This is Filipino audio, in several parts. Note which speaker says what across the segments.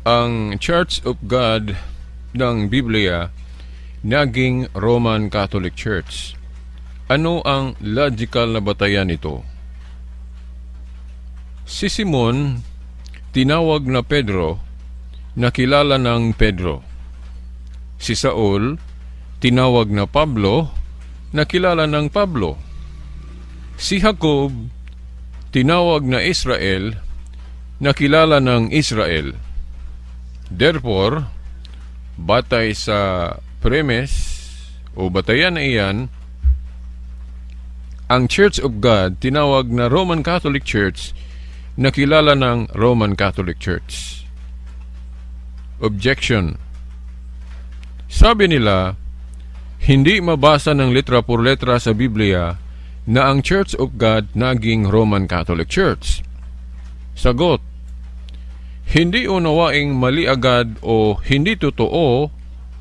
Speaker 1: ang Church of God ng Biblia naging Roman Catholic Church. Ano ang logical na batayan nito? Si Simon, tinawag na Pedro, nakilala ng Pedro. Si Saul, tinawag na Pablo, nakilala ng Pablo. Si Jacob, tinawag na Israel, nakilala ng Israel. Therefore, batay sa premise o batayan na iyan, ang Church of God, tinawag na Roman Catholic Church, nakilala ng Roman Catholic Church. Objection. Sabi nila, hindi mabasa ng letra por letra sa Biblia na ang Church of God naging Roman Catholic Church. Sagot, hindi unawaing mali agad o hindi totoo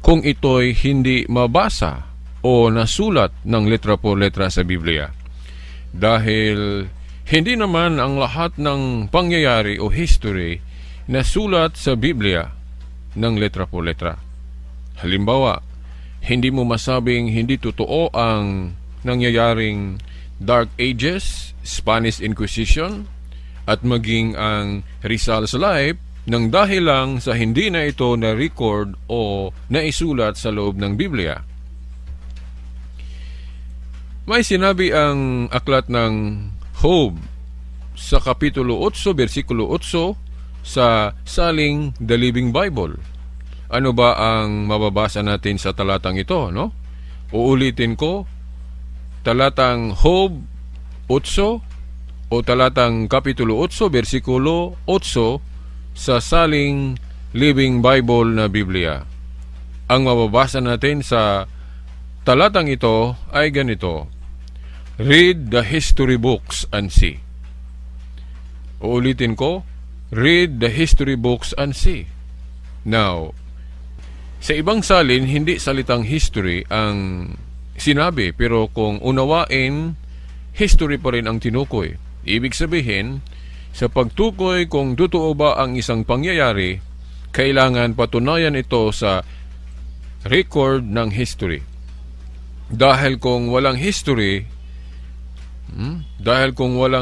Speaker 1: kung ito'y hindi mabasa o nasulat ng letra por letra sa Biblia. Dahil hindi naman ang lahat ng pangyayari o history nasulat sa Biblia ng letra por letra. Halimbawa, hindi mo masabing hindi totoo ang nangyayaring Dark Ages, Spanish Inquisition, at maging ang Rizal's life nang dahil lang sa hindi na ito na-record o naisulat sa loob ng Biblia. May sinabi ang aklat ng Job sa Kapitulo 8, versikulo 8 sa Saling The Living Bible. Ano ba ang mababasa natin sa talatang ito, no? Uulitin ko, talatang Job 8 o talatang Kapitulo 8, versikulo 8 sa Saling Living Bible na Biblia. Ang mababasa natin sa talatang ito ay ganito: read the history books and see. Uulitin ko, read the history books and see. Now, sa ibang salin, hindi salitang history ang sinabi, pero kung unawain, history pa rin ang tinukoy. Ibig sabihin, sa pagtukoy kung totoo ba ang isang pangyayari, kailangan patunayan ito sa record ng history. Dahil kung walang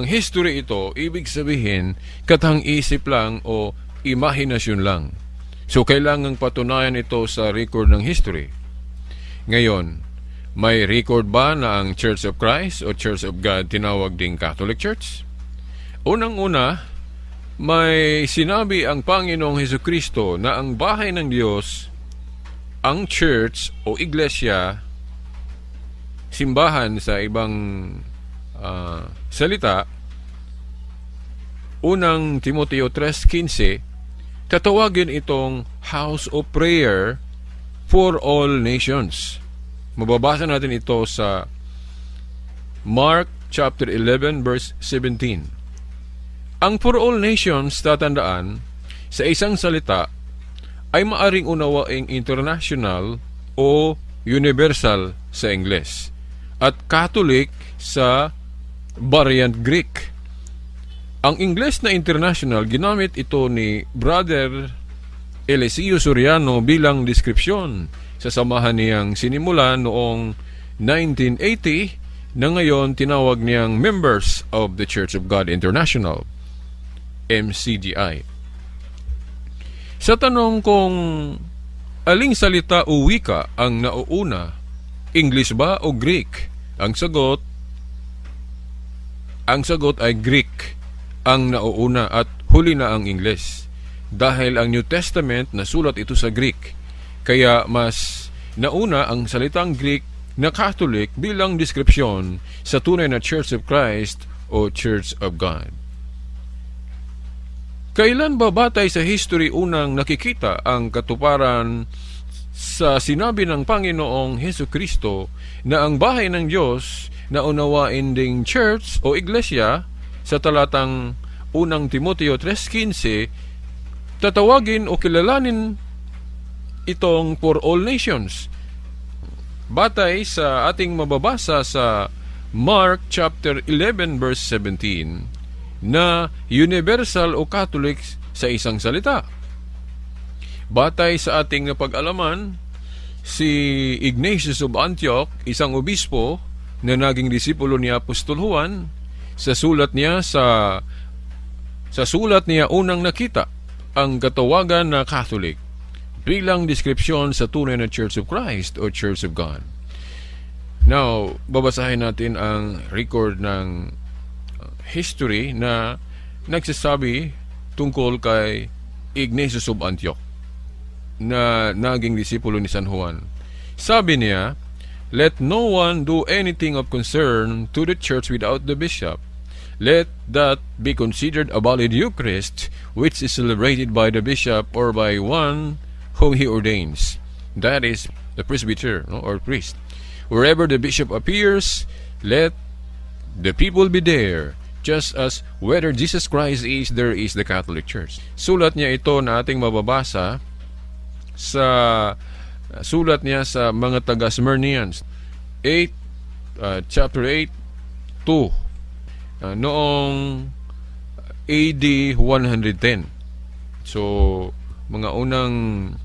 Speaker 1: history ito, ibig sabihin, katang-isip lang o imahinasyon lang. So, kailangang patunayan ito sa record ng history. Ngayon, may record ba na ang Church of Christ o Church of God tinawag ding Catholic Church? Unang-una, may sinabi ang Panginoong Hesukristo na ang bahay ng Diyos, ang church o iglesia, simbahan sa ibang salita, unang Timoteo 3:15, tatawagin itong house of prayer for all nations. Mababasa natin ito sa Mark chapter 11 verse 17. Ang for all nations, tatandaan, sa isang salita ay maaring unawaing international o universal sa Ingles at Catholic sa variant Greek. Ang Ingles na international, ginamit ito ni Brother Eliseo Soriano bilang deskripsyon sa samahan niyang sinimulan noong 1980 na ngayon tinawag niyang Members of the Church of God International, MCGI. Sa tanong kung aling salita o wika ang nauuna, English ba o Greek? Ang sagot ay Greek ang nauuna at huli na ang Ingles. Dahil ang New Testament nasulat ito sa Greek, kaya mas nauna ang salitang Greek na Catholic bilang deskripsyon sa tunay na Church of Christ o Church of God. Kailan ba batay sa history unang nakikita ang katuparan sa sinabi ng Panginoong Hesukristo na ang bahay ng Diyos na unawain ding church o iglesia sa talatang unang Timoteo 3:15, tatawagin o kilalanin itong for all nations. Batay sa ating mababasa sa Mark chapter 11 verse 17 na universal o Catholic sa isang salita. Batay sa ating napag-alaman, si Ignatius of Antioch, isang obispo na naging disipulo ni Apostol Juan, sa sulat niya unang nakita ang katawagan na Catholic bilang deskripsyon sa tunay na Church of Christ o Church of God. Now, babasahin natin ang record ng history na nagsasabi tungkol kay Ignatius of Antioch na naging disipulo ni San Juan. Sabi niya, "Let no one do anything of concern to the church without the bishop. Let that be considered a valid Eucharist, which is celebrated by the bishop or by one whom he ordains." That is the presbyter, or priest. "Wherever the bishop appears, let the people be there, just as whether Jesus Christ is, there is the Catholic Church." Sulat niya ito na ating mababasa sa sulat niya sa mga taga-Smyrnians, chapter 8, 2, noong AD 110. So, mga unang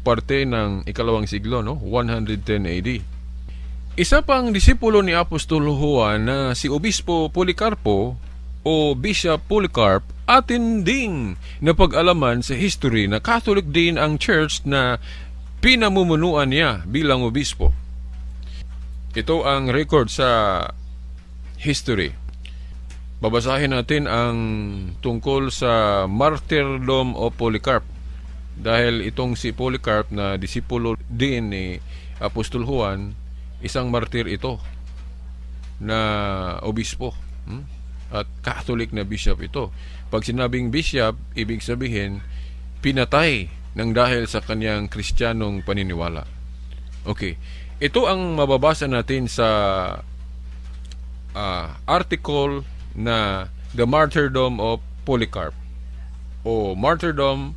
Speaker 1: parte ng ikalawang siglo, 110 AD. Isa pang disipulo ni Apostol Juan na si Obispo Policarpo o Bishop Polycarp, atin ding napag-alaman sa history na Catholic din ang church na pinamumunuan niya bilang obispo. Ito ang record sa history. Babasahin natin ang tungkol sa martyrdom o Polycarp. Dahil itong si Polycarp na disipulo din ni Apostol Juan, isang martir ito na obispo. At Catholic na bishop ito. Pag sinabing bishop, ibig sabihin, pinatay ng dahil sa kanyang kristyanong paniniwala. Okay. Ito ang mababasa natin sa article na The Martyrdom of Polycarp o martyrdom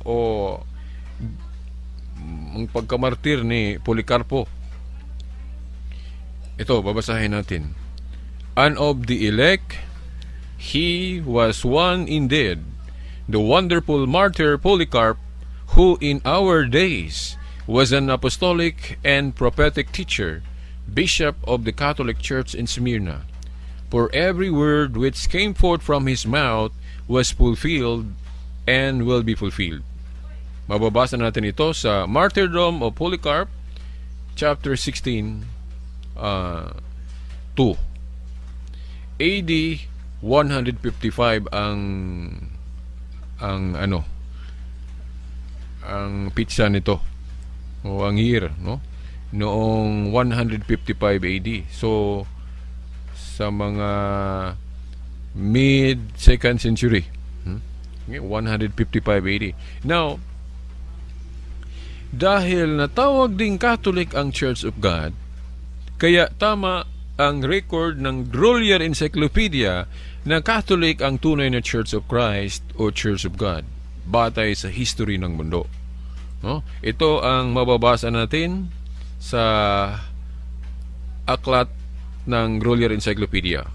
Speaker 1: o ang pagkamartir ni Policarpo. Ito, babasahin natin. "And of the elect, he was one indeed, the wonderful martyr Polycarp, who in our days was an apostolic and prophetic teacher, bishop of the Catholic Church in Smyrna. For every word which came forth from his mouth was fulfilled and will be fulfilled." Mababasa natin ito sa Martyrdom of Polycarp, chapter 16, 2. AD 155 ang pitsa nito o ang year, noong 155 AD. So sa mga mid 2nd century, 155 AD. Now, dahil natawag ding Catholic ang Church of God, kaya tama ang record ng Grolier Encyclopedia na Catholic ang tunay na Church of Christ o Church of God batay sa history ng mundo. Ito ang mababasa natin sa aklat ng Grolier Encyclopedia,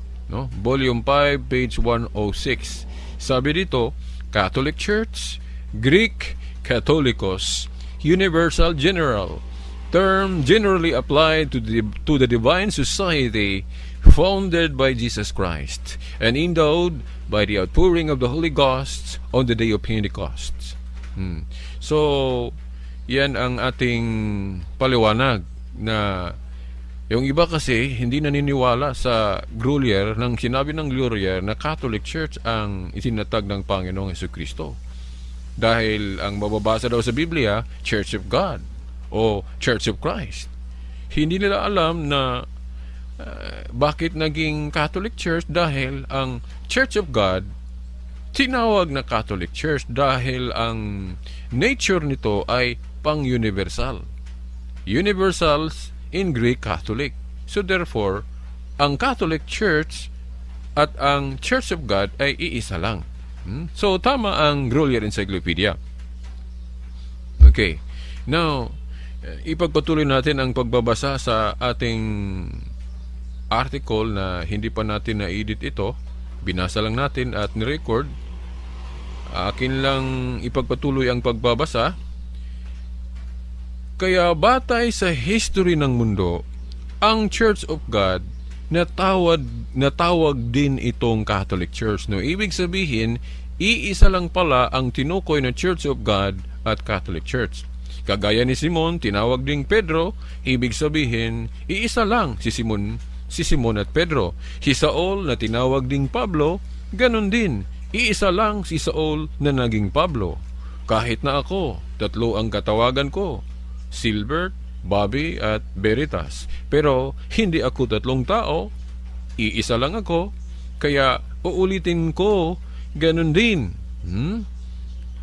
Speaker 1: Volume 5, page 106. Sabi dito, Catholic Church, Greek Catholicos, universal general, term generally applied to the divine society founded by Jesus Christ and endowed by the outpouring of the Holy Ghost on the day of Pentecost. So, yan ang ating paliwanag na yung iba kasi hindi naniniwala sa Grolier nang sinabi ng Grolier na Catholic Church ang itinatag ng Panginoong Jesucristo. Dahil ang mababasa daw sa Biblia, Church of God o Church of Christ. Hindi nila alam na bakit naging Catholic Church dahil ang Church of God tinawag na Catholic Church dahil ang nature nito ay pang-universal. Universals in Greek Catholic. So therefore, ang Catholic Church at ang Church of God ay iisa lang. So tama ang Grolier Encyclopedia. Okay. Now, ipagpatuloy natin ang pagbabasa sa ating article na hindi pa natin na-edit ito. Binasa lang natin at ni-record. Akin lang ipagpatuloy ang pagbabasa. Kaya batay sa history ng mundo, ang Church of God natawag din itong Catholic Church. No, ibig sabihin, iisa lang pala ang tinukoy na Church of God at Catholic Church. Kagaya ni Simon, tinawag ding Pedro, ibig sabihin, iisa lang si Simon at Pedro. Si Saul na tinawag ding Pablo, ganun din, iisa lang si Saul na naging Pablo. Kahit na ako, tatlo ang katawagan ko, Silbert, Bobby at Veritas. Pero hindi ako tatlong tao, iisa lang ako. Kaya uulitin ko, ganun din.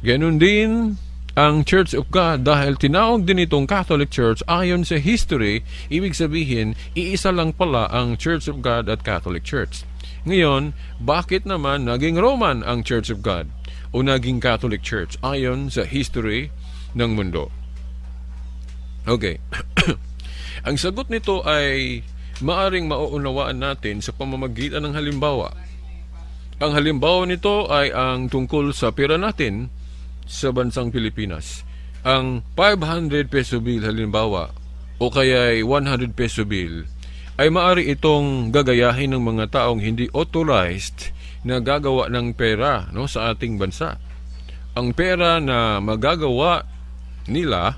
Speaker 1: Ganun din ang Church of God, dahil tinawag din itong Catholic Church ayon sa history. Ibig sabihin, iisa lang pala ang Church of God at Catholic Church. Ngayon, bakit naman naging Roman ang Church of God o naging Catholic Church ayon sa history ng mundo? Okay. Ang sagot nito ay maaring mauunawaan natin sa pamamagitan ng halimbawa. Ang halimbawa nito ay ang tungkol sa pera natin sa bansang Pilipinas. Ang 500 peso bill halimbawa o kaya 100 peso bill ay maaari itong gagayahin ng mga taong hindi authorized na gagawa ng pera, no, sa ating bansa. Ang pera na magagawa nila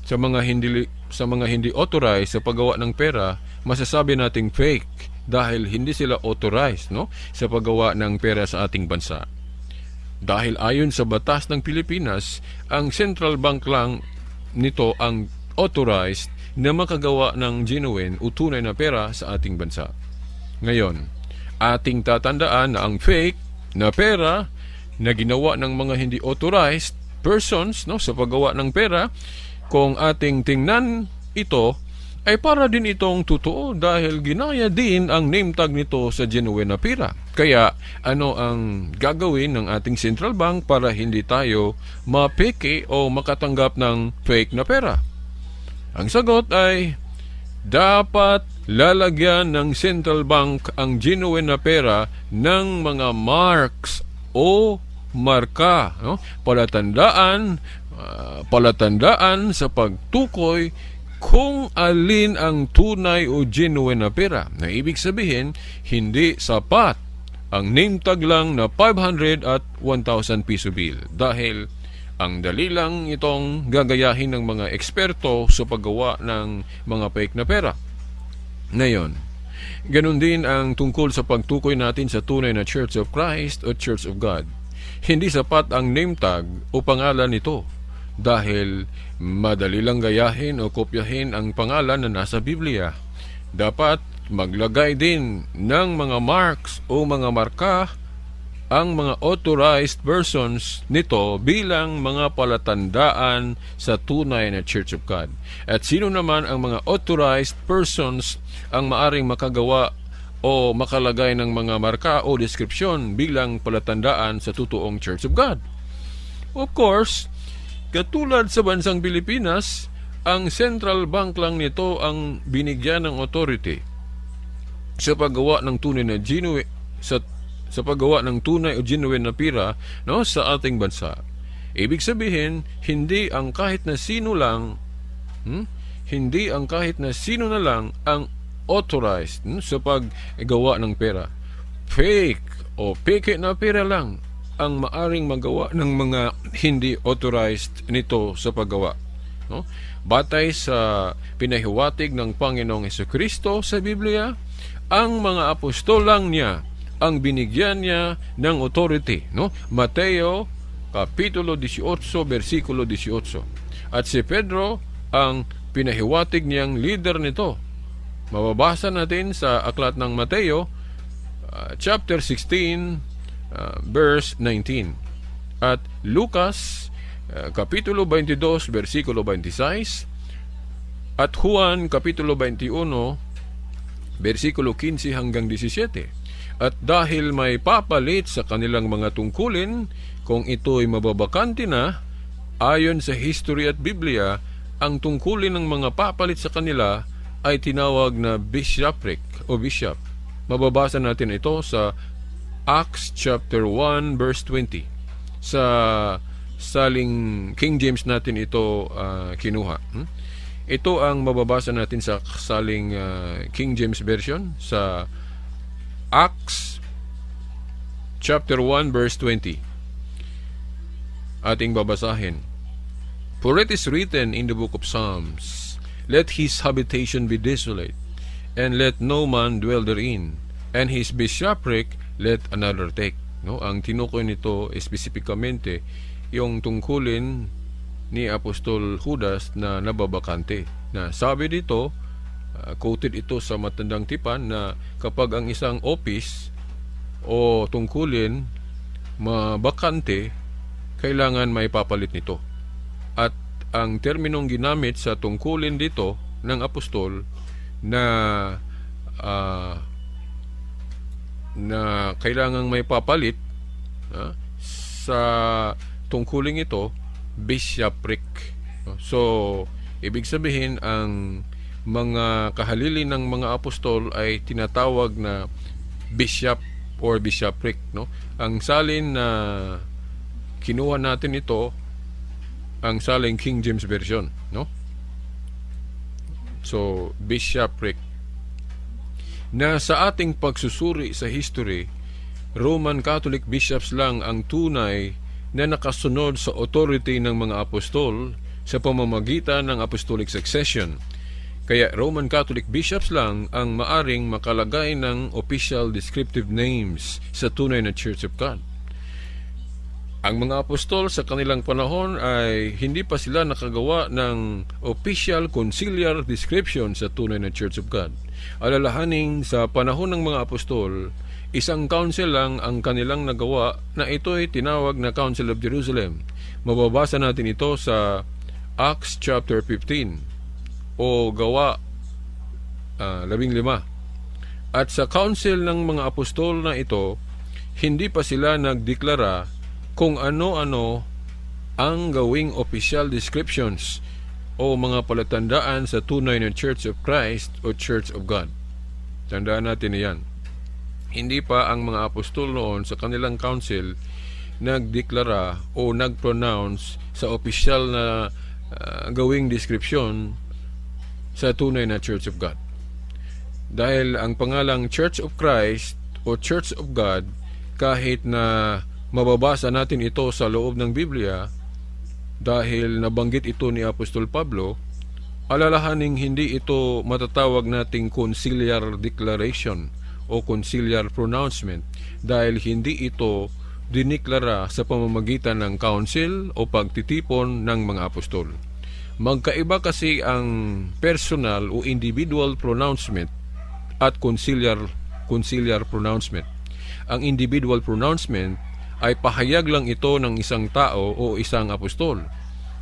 Speaker 1: sa mga hindi authorized sa paggawa ng pera, masasabi nating fake dahil hindi sila authorized, no, sa paggawa ng pera sa ating bansa. Dahil ayon sa batas ng Pilipinas, ang central bank lang nito ang authorized na makagawa ng genuine o tunay na pera sa ating bansa. Ngayon, ating tatandaan na ang fake na pera na ginawa ng mga hindi authorized persons, no, sa paggawa ng pera, kung ating tingnan ito, ay para din itong totoo dahil ginaya din ang name tag nito sa genuine na pera. Kaya ano ang gagawin ng ating central bank para hindi tayo mapeke o makatanggap ng fake na pera? Ang sagot ay dapat lalagyan ng central bank ang genuine na pera ng mga marks o marka, no? Palatandaan sa pagtukoy kung alin ang tunay o genuine na pera. Na ibig sabihin, hindi sapat ang name tag lang na 500 at 1,000 piso bill dahil ang dali lang itong gagayahin ng mga eksperto sa paggawa ng mga fake na pera. Ngayon, ganun din ang tungkol sa pagtukoy natin sa tunay na Church of Christ o Church of God. Hindi sapat ang name tag o pangalan nito dahil madali lang gayahin o kopyahin ang pangalan na nasa Biblia. Dapat maglagay din ng mga marks o mga marka ang mga authorized persons nito bilang mga palatandaan sa tunay na Church of God. At sino naman ang mga authorized persons ang maaring makagawa o makalagay ng mga marka o description bilang palatandaan sa totoong Church of God? Of course, katulad sa bansang Pilipinas, ang central bank lang nito ang binigyan ng authority sa paggawa ng tunay na genuine sa paggawa ng tunay o genuine na pera, no, sa ating bansa. Ibig sabihin, hindi ang kahit na sino na lang ang authorized, sa paggawa ng pera. Fake o peke na pera lang ang maaring magawa ng mga hindi authorized nito sa paggawa, no? Batay sa pinahiwatig ng Panginoong Hesukristo sa Biblia, ang mga apostol lang niya ang binigyan niya ng authority, no? Mateo kapitulo 18 versikulo 18. At si Pedro ang pinahiwatig niyang leader nito. Mababasa natin sa aklat ng Mateo chapter 16 verse 19. At Lucas kapitulo 22 versikulo 26 at Juan kapitulo 21 versikulo 15 hanggang 17. At dahil may papalit sa kanilang mga tungkulin, kung ito'y mababakante na, ayon sa history at Biblia, ang tungkulin ng mga papalit sa kanila ay tinawag na bishopric o bishop. Mababasa natin ito sa Acts chapter 1 verse 20. sa saling King James natin ito kinuha. Ito ang mababasa natin sa saling King James Version sa Acts chapter 1 verse 20. Ating babasahin. For it is written in the book of Psalms, let his habitation be desolate, and let no man dwell therein, and his bishopric let another take. No, ang tinukoy nito espesipikamente yung tungkulin ni Apostol Judas na nababakante. Na sabi dito, quoted ito sa Matandang Tipan, na kapag ang isang office o tungkulin mabakante, kailangan may papalit nito. At ang terminong ginamit sa tungkulin dito ng apostol na kailangang may papalit sa tungkuling ito, bishopric. So, ibig sabihin, ang mga kahalili ng mga apostol ay tinatawag na bishop or bishopric. No? Ang salin na kinuha natin ito, ang saling King James Version. No? So, bishopric. Na sa ating pagsusuri sa history, Roman Catholic bishops lang ang tunay na nakasunod sa authority ng mga apostol sa pamamagitan ng apostolic succession. Kaya Roman Catholic bishops lang ang maaring makalagay ng official descriptive names sa tunay na Church of God. Ang mga apostol sa kanilang panahon ay hindi pa sila nakagawa ng official conciliar description sa tunay na Church of God. Alalahaning sa panahon ng mga apostol, isang council lang ang kanilang nagawa, na ito'y tinawag na Council of Jerusalem. Mababasa natin ito sa Acts chapter 15 o Gawa 15. At sa council ng mga apostol na ito, hindi pa sila nagdeklara kung ano-ano ang gawing official descriptions o mga palatandaan sa tunay na Church of Christ o Church of God. Tandaan natin iyan. Hindi pa ang mga apostol noon sa kanilang council nagdeklara o nagpronounce sa official na gawing description sa tunay na Church of God. Dahil ang pangalang Church of Christ o Church of God, kahit na mababasa natin ito sa loob ng Biblia, dahil nabanggit ito ni Apostol Pablo, alalahaning hindi ito matatawag nating conciliar declaration o conciliar pronouncement, dahil hindi ito diniklara sa pamamagitan ng council o pagtitipon ng mga apostol. Magkaiba kasi ang personal o individual pronouncement at conciliar pronouncement. Ang individual pronouncement ay pahayag lang ito ng isang tao o isang apostol,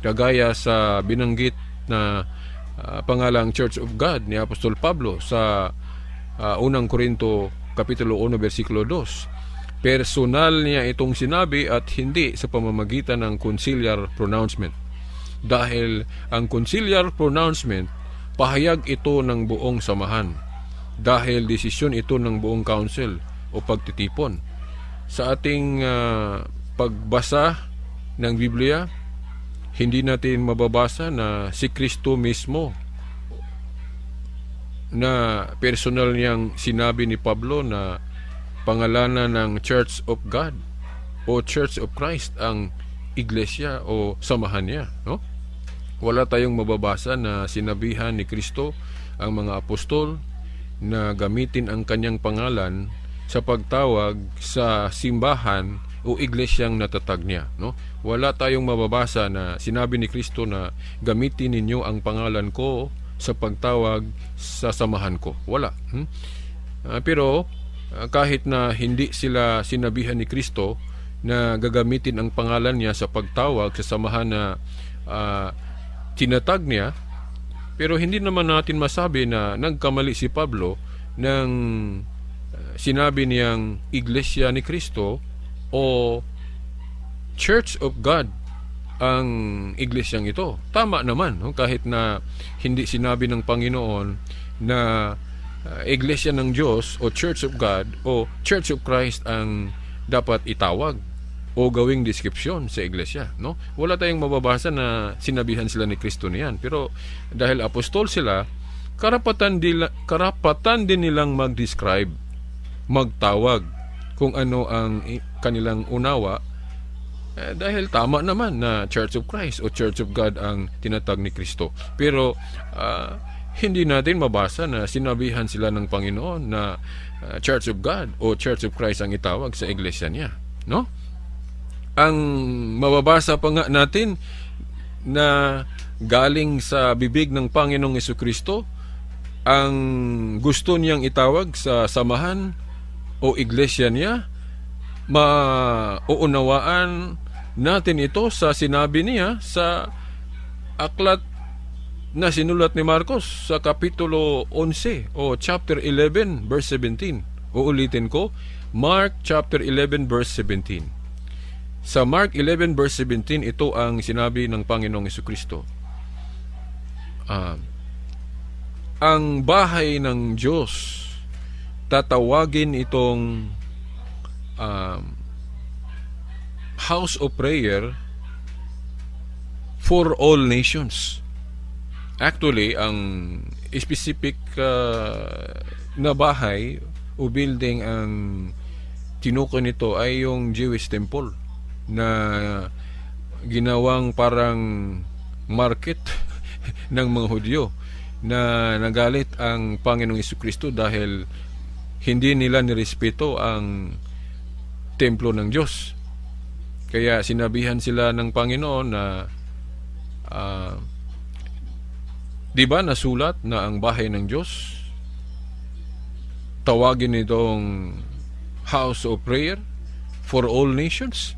Speaker 1: kagaya sa binanggit na pangalang Church of God ni Apostol Pablo sa unang Korinto Kapitulo 1 versikulo 2. Personal niya itong sinabi at hindi sa pamamagitan ng conciliar pronouncement. Dahil ang conciliar pronouncement, pahayag ito ng buong samahan. Dahil desisyon ito ng buong council o pagtitipon. Sa ating pagbasa ng Biblia, hindi natin mababasa na si Kristo mismo na personal niyang sinabi ni Pablo na pangalanan ng Church of God o Church of Christ ang iglesia o samahan niya, no? Wala tayong mababasa na sinabihan ni Kristo ang mga apostol na gamitin ang kanyang pangalan sa pagtawag sa simbahan o iglesyang natatag niya, no? Wala tayong mababasa na sinabi ni Kristo na gamitin ninyo ang pangalan ko sa pagtawag sa samahan ko. Wala. Pero kahit na hindi sila sinabihan ni Kristo na gagamitin ang pangalan niya sa pagtawag sa samahan na tinatag niya, pero hindi naman natin masabi na nagkamali si Pablo ng sinabi niyang Iglesia ni Kristo o Church of God ang iglesyang ito. Tama naman, no? Kahit na hindi sinabi ng Panginoon na Iglesia ng Diyos o Church of God o Church of Christ ang dapat itawag. o gawing deskripsyon sa iglesia, no? Wala tayong mababasa na sinabihan sila ni Kristo niyan. Pero dahil apostol sila, karapatan din nilang mag-describe, magtawag kung ano ang kanilang unawa, dahil tama naman na Church of Christ o Church of God ang tinatag ni Kristo. Pero hindi natin mabasa na sinabihan sila ng Panginoon na Church of God o Church of Christ ang itawag sa iglesia niya, no? Ang mababasa pa nga natin na galing sa bibig ng Panginoong Jesucristo, ang gusto niyang itawag sa samahan o iglesia niya, mauunawaan natin ito sa sinabi niya sa aklat na sinulat ni Marcos sa Kapitulo 11 o chapter 11 verse 17. Uulitin ko, Mark chapter 11 verse 17. Sa Mark 11 verse 17, ito ang sinabi ng Panginoong Jesucristo. Ang bahay ng Diyos, tatawagin itong house of prayer for all nations. Actually, ang specific na bahay o building ang tinukoy nito ay yung Jewish temple na ginawang parang market ng mga Hudyo, na nagalit ang Panginoong Jesucristo dahil hindi nila nirespeto ang templo ng Diyos. Kaya sinabihan sila ng Panginoon na di ba nasulat na ang bahay ng Diyos tawagin itong house of prayer for all nations?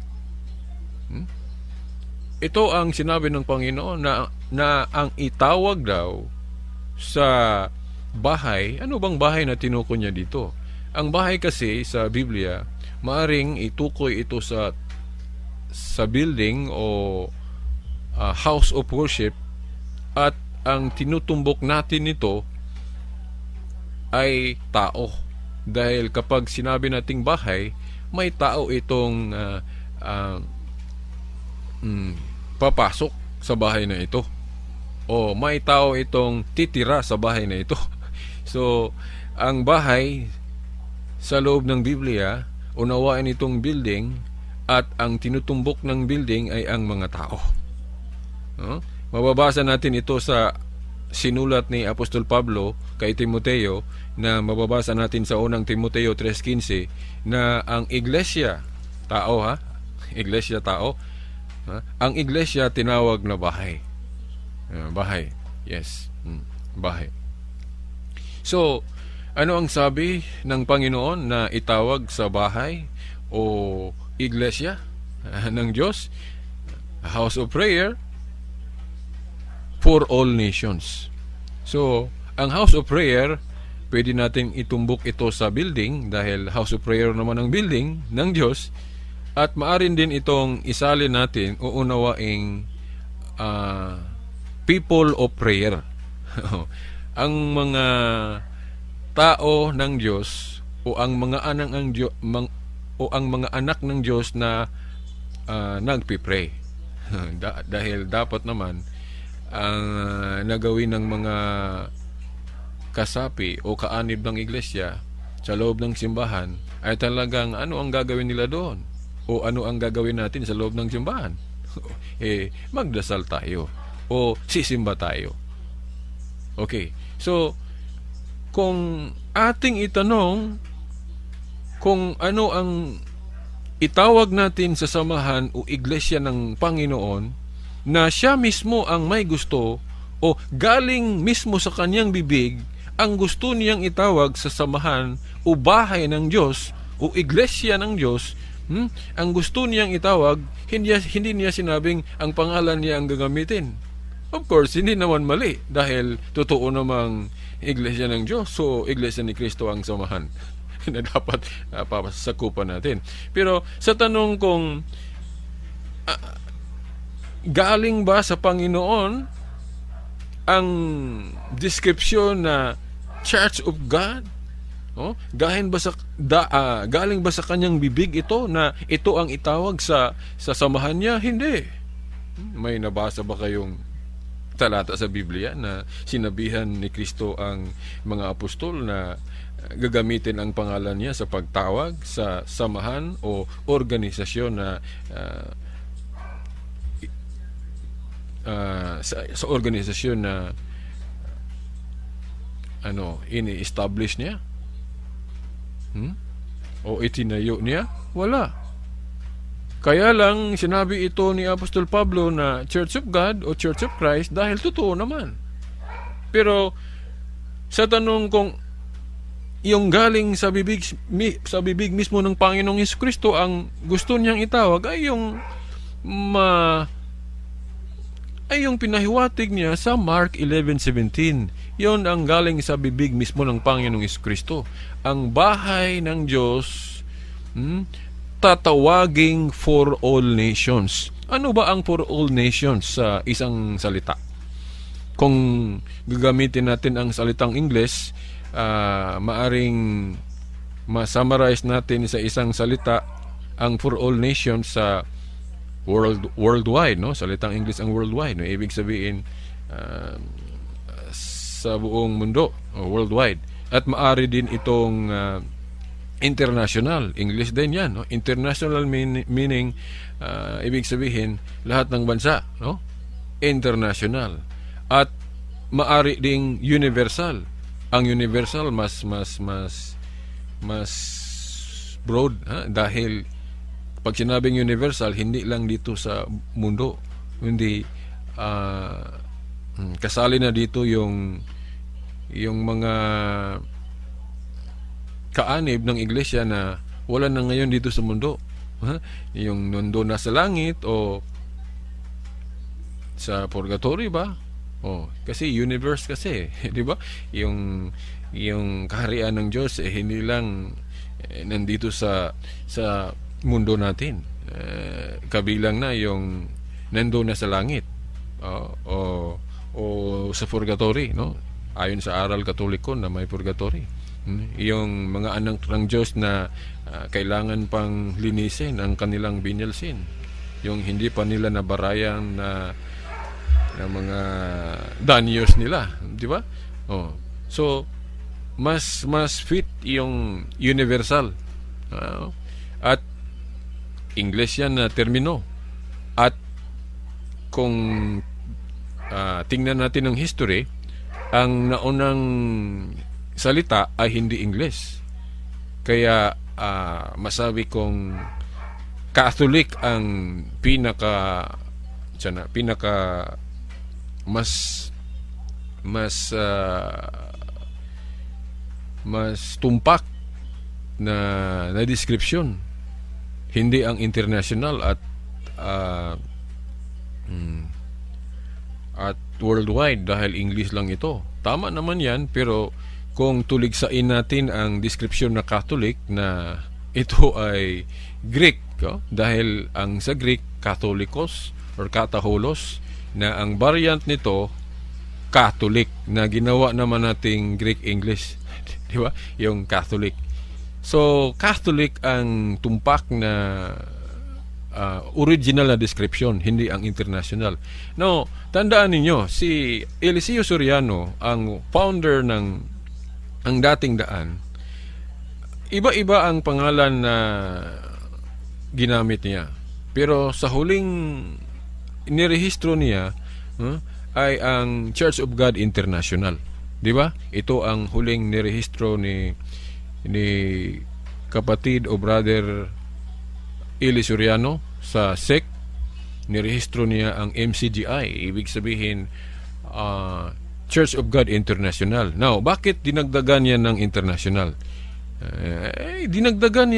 Speaker 1: Ito ang sinabi ng Panginoon na ang itawag daw sa bahay. Ano bang bahay na tinukoy niya dito? Ang bahay kasi sa Biblia, maaring itukoy ito sa building o house of worship, at ang tinutumbok natin nito ay tao. Dahil kapag sinabi nating bahay, may tao itong papasok sa bahay na ito, o may tao itong titira sa bahay na ito. So, ang bahay sa loob ng Biblia, unawain itong building, at ang tinutumbok ng building ay ang mga tao. Mababasa natin ito sa sinulat ni Apostol Pablo kay Timoteo, na mababasa natin sa unang Timoteo 3:15, na ang iglesia, tao iglesia, tao, ang iglesia tinawag na bahay. Bahay. Yes. Bahay. So, ano ang sabi ng Panginoon na itawag sa bahay o iglesia ng Diyos? A house of prayer for all nations. So, ang house of prayer, pwede natin itumbok ito sa building dahil house of prayer naman ang building ng Diyos. At maarin din itong isalin natin o unawaing people of prayer. Ang mga tao ng Diyos o ang mga anak ng Diyos, ang mga anak ng Diyos na nagpipray. Dahil dapat naman ang nagawin ng mga kasapi o kaanib ng iglesia sa loob ng simbahan ay talagang ano ang gagawin nila doon, o ano ang gagawin natin sa loob ng simbahan. Magdasal tayo o sisimba tayo. Okay, so kung ating itanong kung ano ang itawag natin sa samahan o iglesia ng Panginoon, na siya mismo ang may gusto o galing mismo sa kanyang bibig ang gusto niyang itawag sa samahan o bahay ng Diyos o iglesia ng Diyos, ang gusto niyang itawag, hindi niya sinabing ang pangalan niya ang gagamitin. Of course, hindi naman mali dahil totoo namang iglesia ng Diyos, so iglesia ni Kristo ang samahan na dapat pasasakupan natin. Pero sa tanong kung galing ba sa Panginoon ang description na Church of God Galing ba sa kanyang bibig ito na ito ang itawag sa samahan niya? Hindi. May nabasa ba kayong talata sa Biblia na sinabihan ni Kristo ang mga apostol na gagamitin ang pangalan niya sa pagtawag sa samahan o organisasyon na sa organisasyon na ini-establish niya? O itinayo niya? Wala. Kaya lang sinabi ito ni Apostol Pablo na Church of God o Church of Christ dahil totoo naman. Pero sa tanong kung yung galing sa bibig mismo ng Panginoong Jesucristo ang gusto niyang itawag ay yung pinahiwatig niya sa Mark 11:17. Yon ang galing sa bibig mismo ng Panginoong Jesucristo. Ang bahay ng Diyos tatawaging for all nations. Ano ba ang for all nations sa isang salita? Kung gagamitin natin ang salitang Ingles, maaring ma-summarize natin sa isang salita ang for all nations sa worldwide, salitang English ang worldwide, ibig sabihin sa buong mundo, worldwide. At maari din itong international, English din yan, international meaning ibig sabihin lahat ng bansa, international. At maari ding universal. Ang universal mas broad, dahil pag sinabing universal, hindi lang dito sa mundo, hindi kasali na dito yung mga kaanib ng iglesia na wala na ngayon dito sa mundo, yung mundo na sa langit o sa purgatory ba, kasi universe kasi, di ba, yung kaharian ng Diyos hindi lang nandito sa mundo natin, kabilang na yung nandoon na sa langit o sa purgatory, ayon sa aral Katoliko na may purgatory, yung mga anak ng Diyos na kailangan pang linisin ang kanilang binalsin, yung hindi pa nila nabarayan na mga danyos nila, di ba? So mas fit yung universal, at English yan na termino. At kung tingnan natin ang history, ang naunang salita ay hindi English. Kaya masabi kong Catholic ang pinaka mas tumpak na description, hindi ang international at worldwide, dahil English lang ito. Tama naman yan, pero kung tuligsain natin ang description na Catholic, na ito ay Greek, dahil ang sa Greek Catholicos or Kataholos, na ang variant nito Catholic, na ginawa naman nating Greek English, di ba? Yung Catholic. So Catholic ang tumpak na original na description, hindi ang international. No, tandaan ninyo, si Eliseo Soriano, ang founder ng ang dating daan, iba-iba ang pangalan na ginamit niya. Pero sa huling nirehistro niya ay ang Church of God International. Di ba? Ito ang huling nirehistro ni kapatid o brother Eli Soriano sa SEC. Nirehistro niya ang MCGI, ibig sabihin Church of God International. Now, bakit dinagdagan niya ng international? Dinagdagan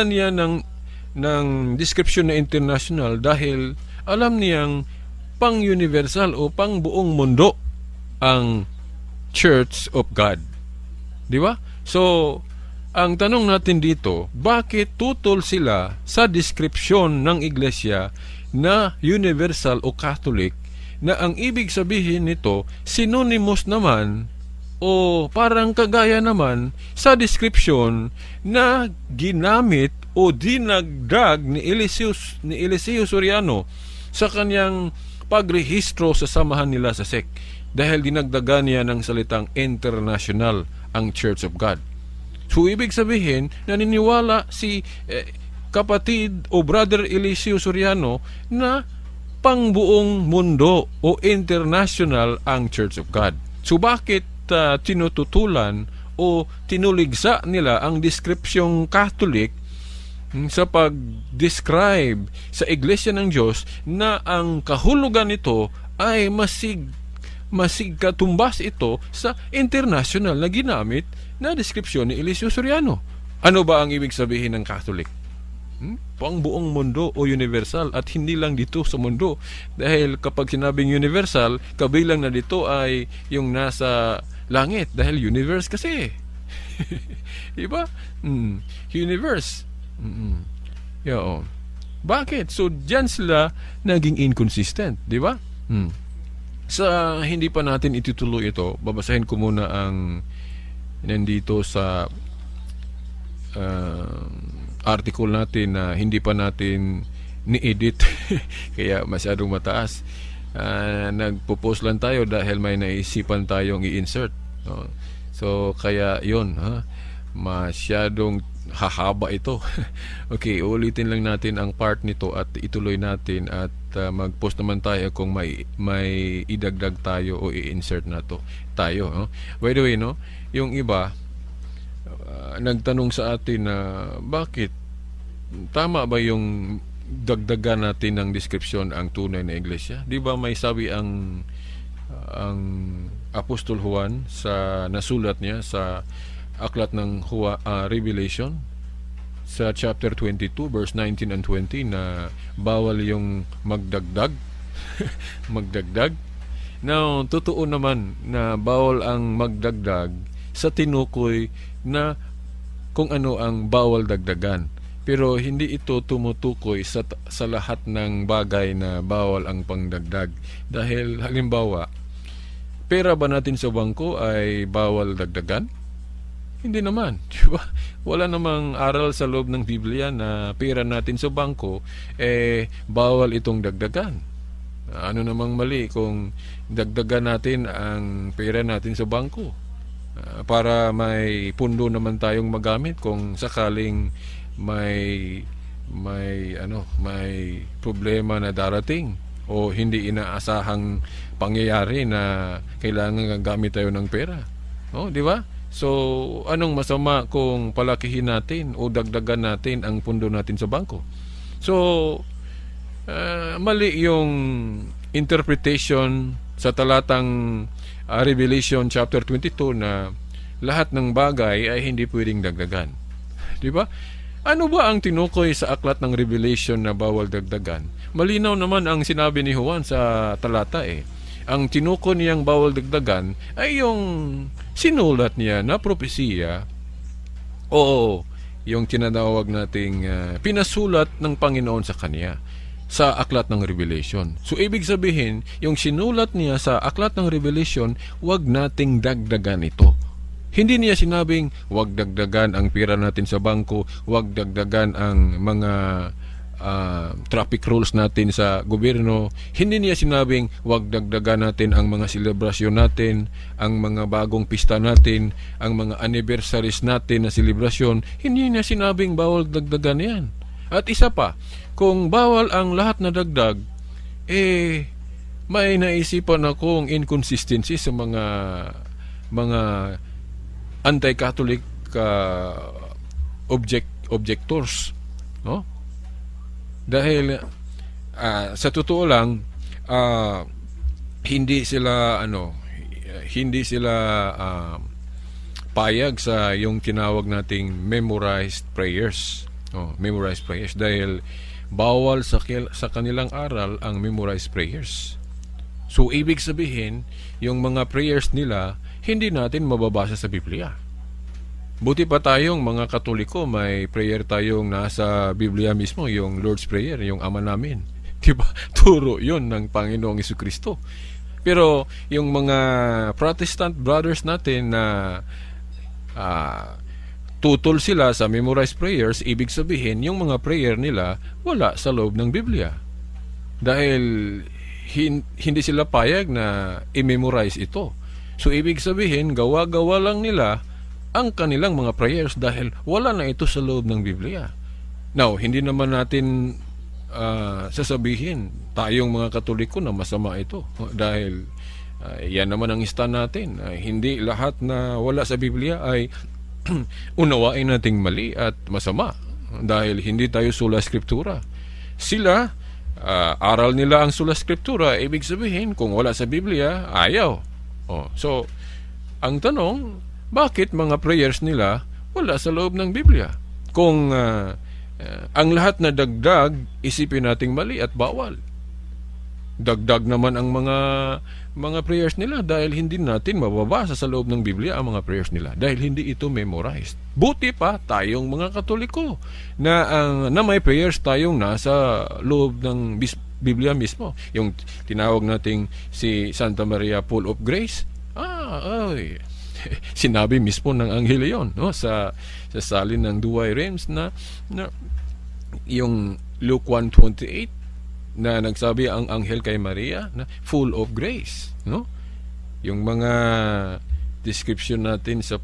Speaker 1: niya ng description na international dahil alam niyang pang-universal o pang-buong mundo ang Church of God. Di ba? So, ang tanong natin dito, bakit tutol sila sa description ng iglesia na universal o Catholic, na ang ibig sabihin nito synonymous naman o parang kagaya naman sa description na ginamit o dinagdag ni Eliseo Soriano sa kanyang pagrehistro sa samahan nila sa SEC, dahil dinagdagan niya ng salitang international ang Church of God. So ibig sabihin, naniniwala si kapatid o brother Eliseo Soriano na pangbuong mundo o international ang Church of God. So bakit tinututulan o tinuligsa nila ang deskripsyong Catholic sa pag-describe sa Iglesia ng Diyos na ang kahulugan nito ay masig katumbas ito sa international na ginamit na deskripsyon ni Eliseo Soriano? Ano ba ang ibig sabihin ng Catholic? Pang buong mundo o universal, at hindi lang dito sa mundo, dahil kapag sinabing universal, kabilang na dito ay yung nasa langit, dahil universe kasi. Diba? Universe. Yeah, bakit? So diyan sila naging inconsistent, diba? Sa hindi pa natin itutuloy ito, babasahin ko muna ang nandito sa article natin na hindi pa natin ni-edit kaya masyadong mataas. Nagpo-post lang tayo dahil may naisipan tayong i-insert. So kaya yun, masyadong hahaba ito. Okay, ulitin lang natin ang part nito at ituloy natin, at mag-post naman tayo kung may idagdag tayo o i-insert na to tayo. By the way, yung iba nagtanong sa atin na bakit tama ba yung dagdagan natin ng description ang tunay na iglesia? Di ba may sabi ang Apostol Juan sa nasulat niya sa aklat ng Revelation sa chapter 22 verse 19 and 20 na bawal yung magdagdag. Magdagdag. Now, totoo naman na bawal ang magdagdag sa tinukoy na kung ano ang bawal dagdagan. Pero hindi ito tumutukoy sa lahat ng bagay na bawal ang pangdagdag. Dahil halimbawa, pera ba natin sa bangko ay bawal dagdagan? Hindi naman. Diba? Wala namang aral sa loob ng Biblia na pera natin sa bangko bawal itong dagdagan. Ano namang mali kung dagdagan natin ang pera natin sa bangko para may pundo naman tayong magamit kung sakaling may problema na darating o hindi inaasahang pangyayari na kailangan gamit tayo ng pera. Di ba? So, anong masama kung palakihin natin o dagdagan natin ang pundo natin sa bangko? So, mali yung interpretation sa talatang Revelation chapter 22 na lahat ng bagay ay hindi pwedeng dagdagan. Di ba? Ano ba ang tinukoy sa aklat ng Revelation na bawal dagdagan? Malinaw naman ang sinabi ni Juan sa talata Ang tinukoy niyang bawal dagdagan ay yung sinulat niya na propesiya o yung tinatawag nating pinasulat ng Panginoon sa kanya sa aklat ng Revelation. So ibig sabihin, yung sinulat niya sa aklat ng Revelation, wag nating dagdagan ito. Hindi niya sinabing wag dagdagan ang pera natin sa bangko, wag dagdagan ang mga traffic rules natin sa gobyerno. Hindi niya sinabing wag dagdagan natin ang mga selebrasyon natin, ang mga bagong pista natin, ang mga anniversaries natin na selebrasyon. Hindi niya sinabing bawal dagdagan yan. At isa pa, kung bawal ang lahat na dagdag, may naisipan akong inconsistency sa mga anti-Catholic objectors, dahil sa totoo lang hindi sila payag sa yung tinawag nating memorized prayers. Memorized prayers, dahil bawal sa kanilang aral ang memorized prayers. So ibig sabihin, yung mga prayers nila hindi natin mababasa sa Biblia. Buti pa tayong mga Katoliko, may prayer tayong nasa Biblia mismo, yung Lord's Prayer, yung Ama namin. Diba? Turo yun ng Panginoong Jesucristo. Pero yung mga Protestant brothers natin na tutol sila sa memorized prayers, ibig sabihin yung mga prayer nila wala sa loob ng Biblia. Dahil hindi sila payag na i-memorize ito. So ibig sabihin, gawa-gawa lang nila ang kanilang mga prayers dahil wala na ito sa loob ng Biblia. Now, hindi naman natin sasabihin tayong mga Katoliko na masama ito. Dahil yan naman ang stand natin. Hindi lahat na wala sa Biblia ay unawain nating mali at masama. Dahil hindi tayo sola scriptura. Sila, aral nila ang sola scriptura. Ibig sabihin, kung wala sa Biblia, ayaw. So, ang tanong, bakit mga prayers nila wala sa loob ng Biblia? Kung ang lahat na dagdag, isipin nating mali at bawal. Dagdag naman ang mga prayers nila dahil hindi natin mababasa sa loob ng Biblia ang mga prayers nila dahil hindi ito memorized. Buti pa tayong mga Katoliko na may prayers tayong nasa loob ng Biblia mismo. Yung tinawag nating si Santa Maria full of grace. Sinabi mismo ng anghel yon, no? sa salin ng Douay Rheims na yung Luke 1:28 na nagsabi ang anghel kay Maria na full of grace, no? Yung mga description natin sa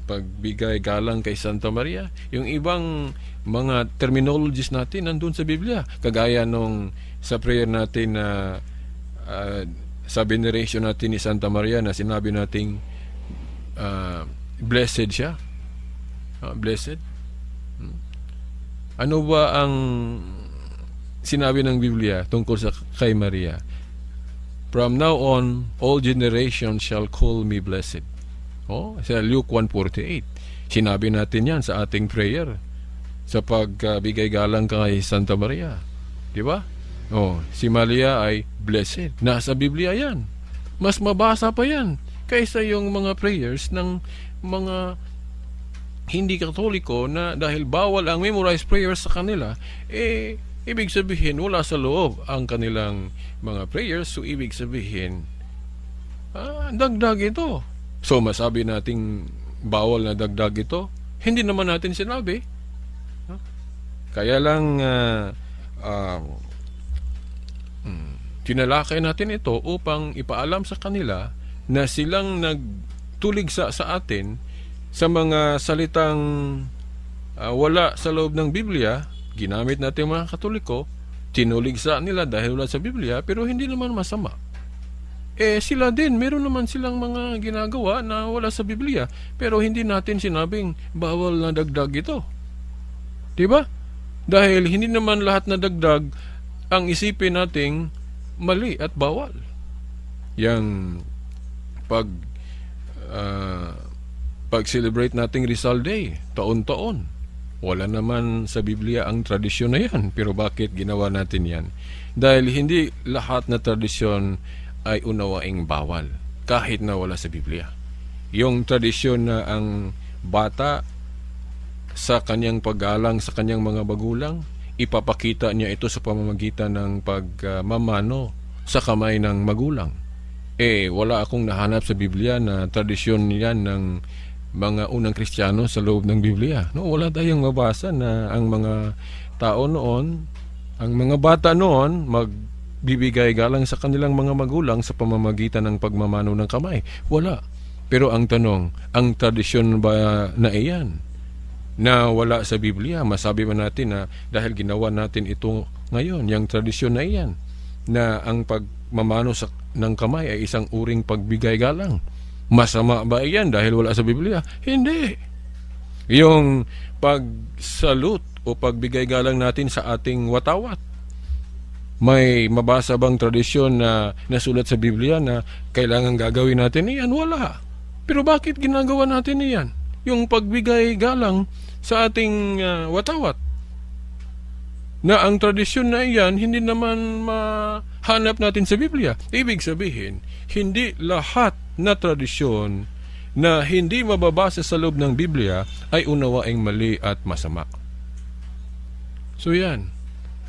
Speaker 1: pagbigay galang kay Santa Maria, yung ibang mga terminologies natin nandun sa Biblia, kagaya nung sa prayer natin na sa veneration natin ni Santa Maria na sinabi nating blessed siya. Blessed. Ano ba ang sinabi ng Biblia tungkol sa kay Maria? From now on, all generations shall call me blessed. Sa Luke 1:48. Sinabi natin yan sa ating prayer sa pagbigay galang kay Santa Maria. Di ba? Si Maria ay blessed. Nasa Biblia yan. Mas mabasa pa yan kaysa yung mga prayers ng mga hindi Katoliko na dahil bawal ang memorized prayers sa kanila, ibig sabihin wala sa loob ang kanilang mga prayers. So ibig sabihin dagdag ito. So masabi nating bawal na dagdag ito? Hindi naman natin sinabi. Kaya lang tinalakay natin ito upang ipaalam sa kanila na silang nagtulig sa atin sa mga salitang wala sa loob ng Biblia. Ginamit natin mga Katoliko, tinulig sa nila dahil wala sa Biblia, pero hindi naman masama. Sila din, meron naman silang mga ginagawa na wala sa Biblia, pero hindi natin sinabing bawal na dagdag ito. Diba? Dahil hindi naman lahat na dagdag ang isipin nating mali at bawal. Yang pag-celebrate nating Rizal Day, taon-taon. Wala naman sa Biblia ang tradisyon na yan. Pero bakit ginawa natin yan? Dahil hindi lahat na tradisyon ay unawaing bawal, kahit na wala sa Biblia. Yung tradisyon na ang bata sa kanyang paggalang sa kanyang mga magulang, ipapakita niya ito sa pamamagitan ng pagmamano sa kamay ng magulang. Wala akong nahanap sa Biblia na tradisyon yan ng mga unang Kristiyano sa loob ng Biblia. Wala tayong mabasa na ang mga tao noon, ang mga bata noon, magbibigay galang sa kanilang mga magulang sa pamamagitan ng pagmamano ng kamay. Wala. Pero ang tanong, ang tradisyon ba na iyan na wala sa Biblia? Masabi ba natin na dahil ginawa natin ito ngayon, yung tradisyon na iyan, na ang pagmamano ng kamay ay isang uring pagbigay galang, masama ba iyan dahil wala sa Biblia? Hindi. Yung pagsalute o pagbigay galang natin sa ating watawat, may mabasa bang tradisyon na nasulat sa Biblia na kailangan gagawin natin iyan? Wala. Pero bakit ginagawa natin iyan? Yung pagbigay galang sa ating watawat, na ang tradisyon na iyan hindi naman mahanap natin sa Biblia. Ibig sabihin, hindi lahat na tradisyon na hindi mababasa sa loob ng Biblia ay unawaing mali at masama. So yan.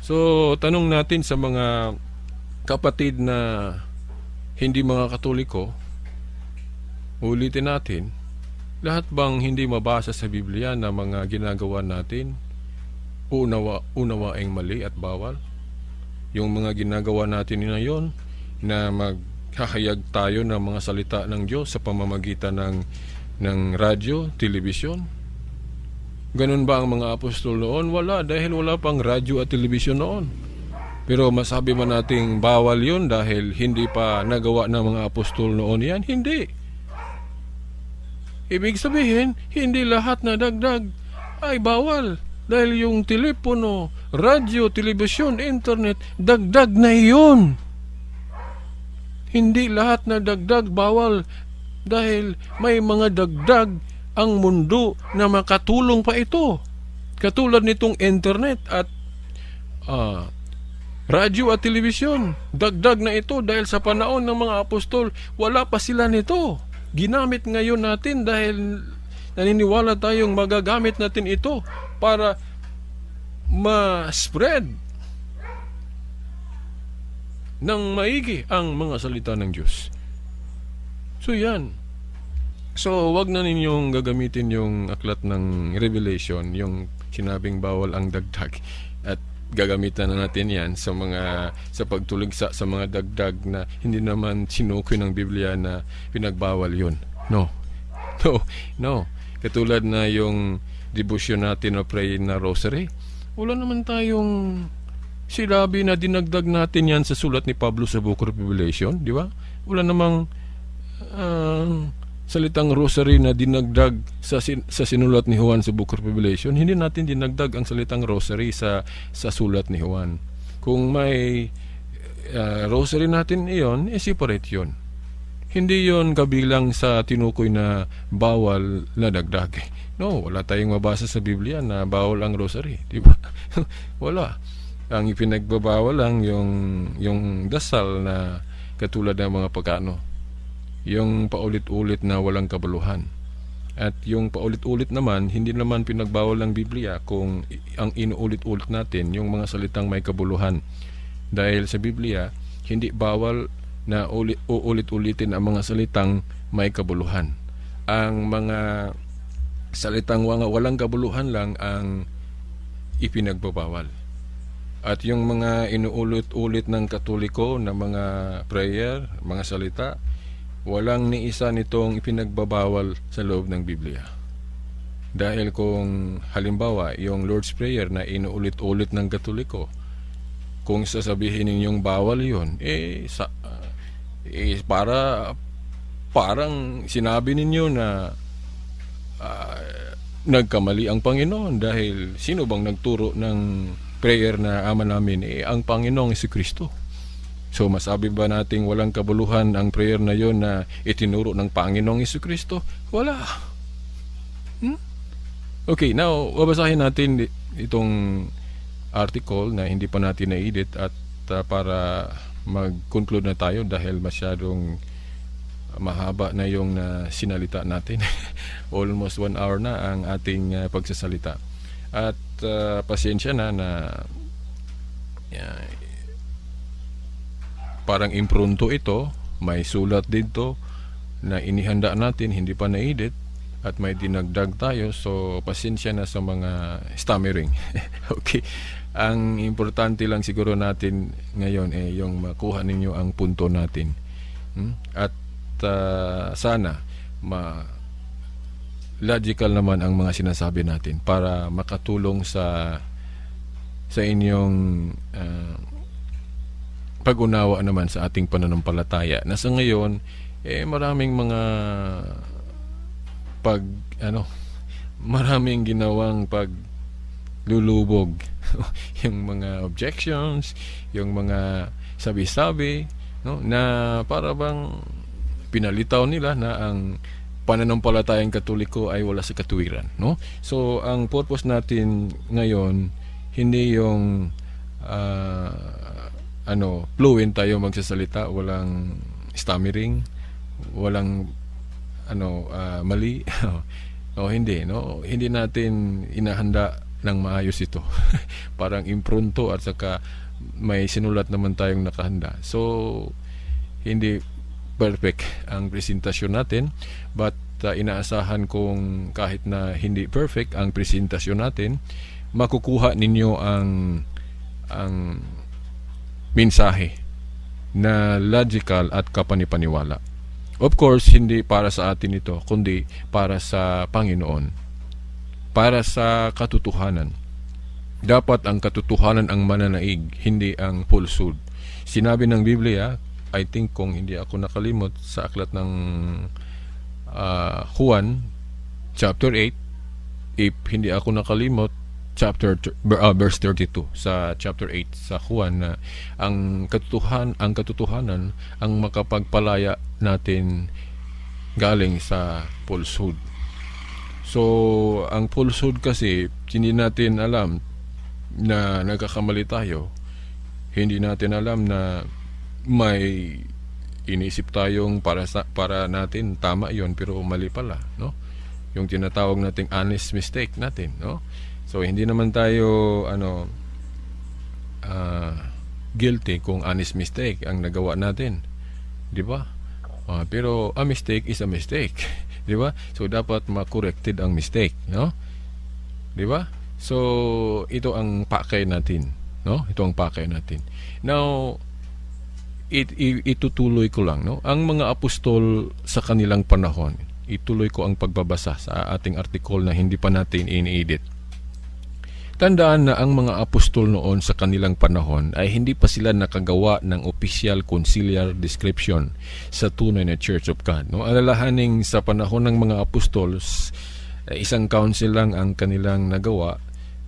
Speaker 1: So tanong natin sa mga kapatid na hindi mga Katoliko, ulitin natin, lahat bang hindi mabasa sa Biblia na mga ginagawa natin, unawaing mali at bawal? Yung mga ginagawa natin ngayon na maghahayag tayo ng mga salita ng Diyos sa pamamagitan ng radyo, telebisyon. Ganun ba ang mga apostol noon? Wala, dahil wala pang radyo at telebisyon noon. Pero masabi man nating bawal yun dahil hindi pa nagawa ng mga apostol noon yan? Hindi. Ibig sabihin, hindi lahat na dagdag ay bawal. Dahil yung telepono, radyo, telebisyon, internet, dagdag na iyon. Hindi lahat na dagdag bawal dahil may mga dagdag ang mundo na makatulong pa ito. Katulad nitong internet at radyo at telebisyon. Dagdag na ito dahil sa panahon ng mga apostol, wala pa sila nito. Ginamit ngayon natin dahil naniniwala tayong magagamit natin ito para ma-spread ng maigi ang mga salita ng Diyos. So yan. So wag na ninyong gagamitin yung aklat ng Revelation, yung sinabing bawal ang dagdag, at gagamitan na natin yan sa pagtuligsa sa mga dagdag na hindi naman sinukoy ng Biblia na pinagbawal yun. No. Katulad na yung devotion natin o pray na rosary, wala naman tayong sinabi na dinagdag natin yan sa sulat ni Pablo sa Book of Revelation, di ba? Wala namang salitang rosary na dinagdag sa sinulat ni Juan sa Book of Revelation. Hindi natin dinagdag ang salitang rosary sa sulat ni Juan. Kung may rosary natin iyon, separate yun. Hindi yon kabilang sa tinukoy na bawal na dagdag. No, wala tayong mabasa sa Biblia na bawal ang rosary, di ba? Wala. Ang ipinagbabawal lang yung dasal na katulad ng mga pagano, yung paulit-ulit na walang kabuluhan. At yung paulit-ulit naman, hindi naman pinagbawal ng Biblia kung ang inuulit-ulit natin yung mga salitang may kabuluhan. Dahil sa Biblia, hindi bawal na uulit-ulitin ang mga salitang may kabuluhan. Ang mga salitang walang kabuluhan lang ang ipinagbabawal. At yung mga inuulit-ulit ng Katoliko na mga prayer, mga salita, walang ni isa nitong ipinagbabawal sa loob ng Biblia. Dahil kung halimbawa yung Lord's Prayer na inuulit-ulit ng Katoliko, kung sasabihin ninyong bawal yun, parang sinabi ninyo na nagkamali ang Panginoon, dahil sino bang nagturo ng prayer na Ama namin? Ang Panginoong Jesucristo. So masabi ba nating walang kabuluhan ang prayer na yon na itinuro ng Panginoong Jesucristo? Wala. Okay, now babasahin natin itong article na hindi pa natin na-edit at para mag-conclude na tayo dahil masyadong mahaba na yung sinalita natin. Almost 1 hour na ang ating pagsasalita. At pasensya na parang impronto ito, may sulat dito na inihanda natin, hindi pa na-edit at may dinagdag tayo, so pasensya na sa mga stammering. Okay, ang importante lang siguro natin ngayon yung makuha ninyo ang punto natin. At sana logical naman ang mga sinasabi natin para makatulong sa inyong pag-unawa naman sa ating pananampalataya. Na sa ngayon maraming mga maraming ginawang paglulubog. Yung mga objections, yung mga sabi-sabi, no, na para bang pinalitaw nila na ang pananampalatayang Katoliko ay wala sa katuwiran, no? So ang purpose natin ngayon hindi yung fluent tayo magsasalita, walang stammering, walang mali. Hindi natin inahanda ng maayos ito. Parang impronto at saka may sinulat naman tayong nakahanda. So hindi perfect ang presentasyon natin, but inaasahan kong kahit na hindi perfect ang presentasyon natin, makukuha ninyo ang mensahe na logical at kapanipaniwala. Of course, hindi para sa atin ito, kundi para sa Panginoon, para sa katotohanan. Dapat ang katotohanan ang mananaig, hindi ang falsehood. Sinabi ng Biblia, I think kung hindi ako nakalimot, sa aklat ng Juan chapter 8, if hindi ako nakalimot, verse 32 sa chapter 8 sa Juan, na ang katotohanan ang makapagpalaya natin galing sa falsehood. So ang falsehood kasi, hindi natin alam na nagkakamali tayo. Hindi natin alam na may inisip tayong para natin tama yon, pero mali pala, no? Yung tinatawag nating honest mistake natin, no? So hindi naman tayo guilty kung honest mistake ang nagawa natin, di ba? Pero a mistake is a mistake, di ba? So dapat ma-corrected ang mistake, no? Di ba? So ito ang pakay natin, no? Ito ang pakay natin. Now itutuloy ko lang, no? Ang mga apostol sa kanilang panahon, ituloy ko ang pagbabasa sa ating article na hindi pa natin ini-edit. Tandaan na ang mga apostol noon sa kanilang panahon ay hindi pa sila nakagawa ng official conciliar description sa tunay na Church of God, no? Alalahaning sa panahon ng mga apostols, isang council lang ang kanilang nagawa,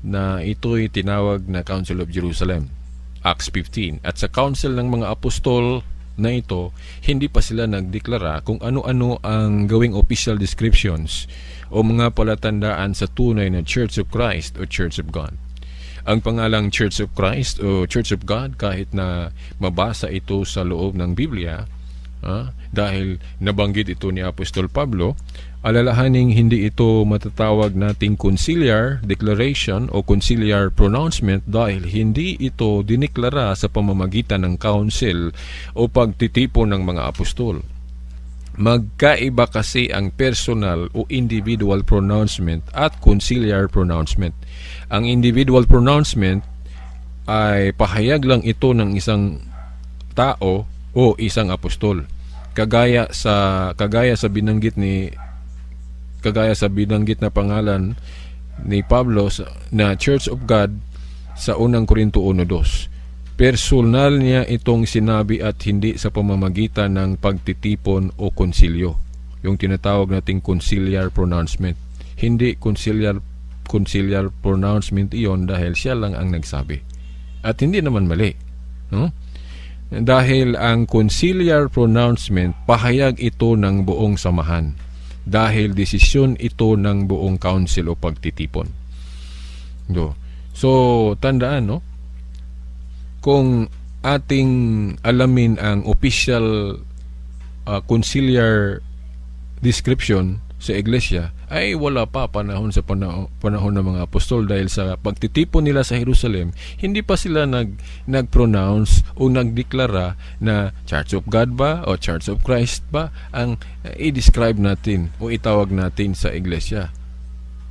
Speaker 1: na ito'y tinawag na Council of Jerusalem, Acts 15. At sa council ng mga apostol na ito, hindi pa sila nagdeklara kung ano-ano ang gawing official descriptions o mga palatandaan sa tunay na Church of Christ o Church of God. Ang pangalang Church of Christ o Church of God, kahit na mabasa ito sa loob ng Biblia, dahil nabanggit ito ni Apostol Pablo, alalahaning hindi ito matatawag nating conciliar declaration o conciliar pronouncement dahil hindi ito diniklara sa pamamagitan ng council o pagtitipon ng mga apostol. Magkaiba kasi ang personal o individual pronouncement at conciliar pronouncement. Ang individual pronouncement ay pahayag lang ito ng isang tao o isang apostol. Kagaya sa binanggit na pangalan ni Pablo na Church of God sa unang Korinto 1:2. Personal niya itong sinabi at hindi sa pamamagitan ng pagtitipon o konsilyo. Yung tinatawag nating conciliar pronouncement. Hindi conciliar pronouncement iyon dahil siya lang ang nagsabi. At hindi naman mali, no? Dahil ang conciliar pronouncement, pahayag ito ng buong samahan. Dahil desisyon ito ng buong council o pagtitipon. So, tandaan, no? Kung ating alamin ang official conciliar description sa iglesia, ay wala pa panahon sa panahon ng mga apostol, dahil sa pagtitipon nila sa Jerusalem, hindi pa sila nag-pronounce o nagdeklara na Church of God ba o Church of Christ ba ang i-describe natin o itawag natin sa iglesia.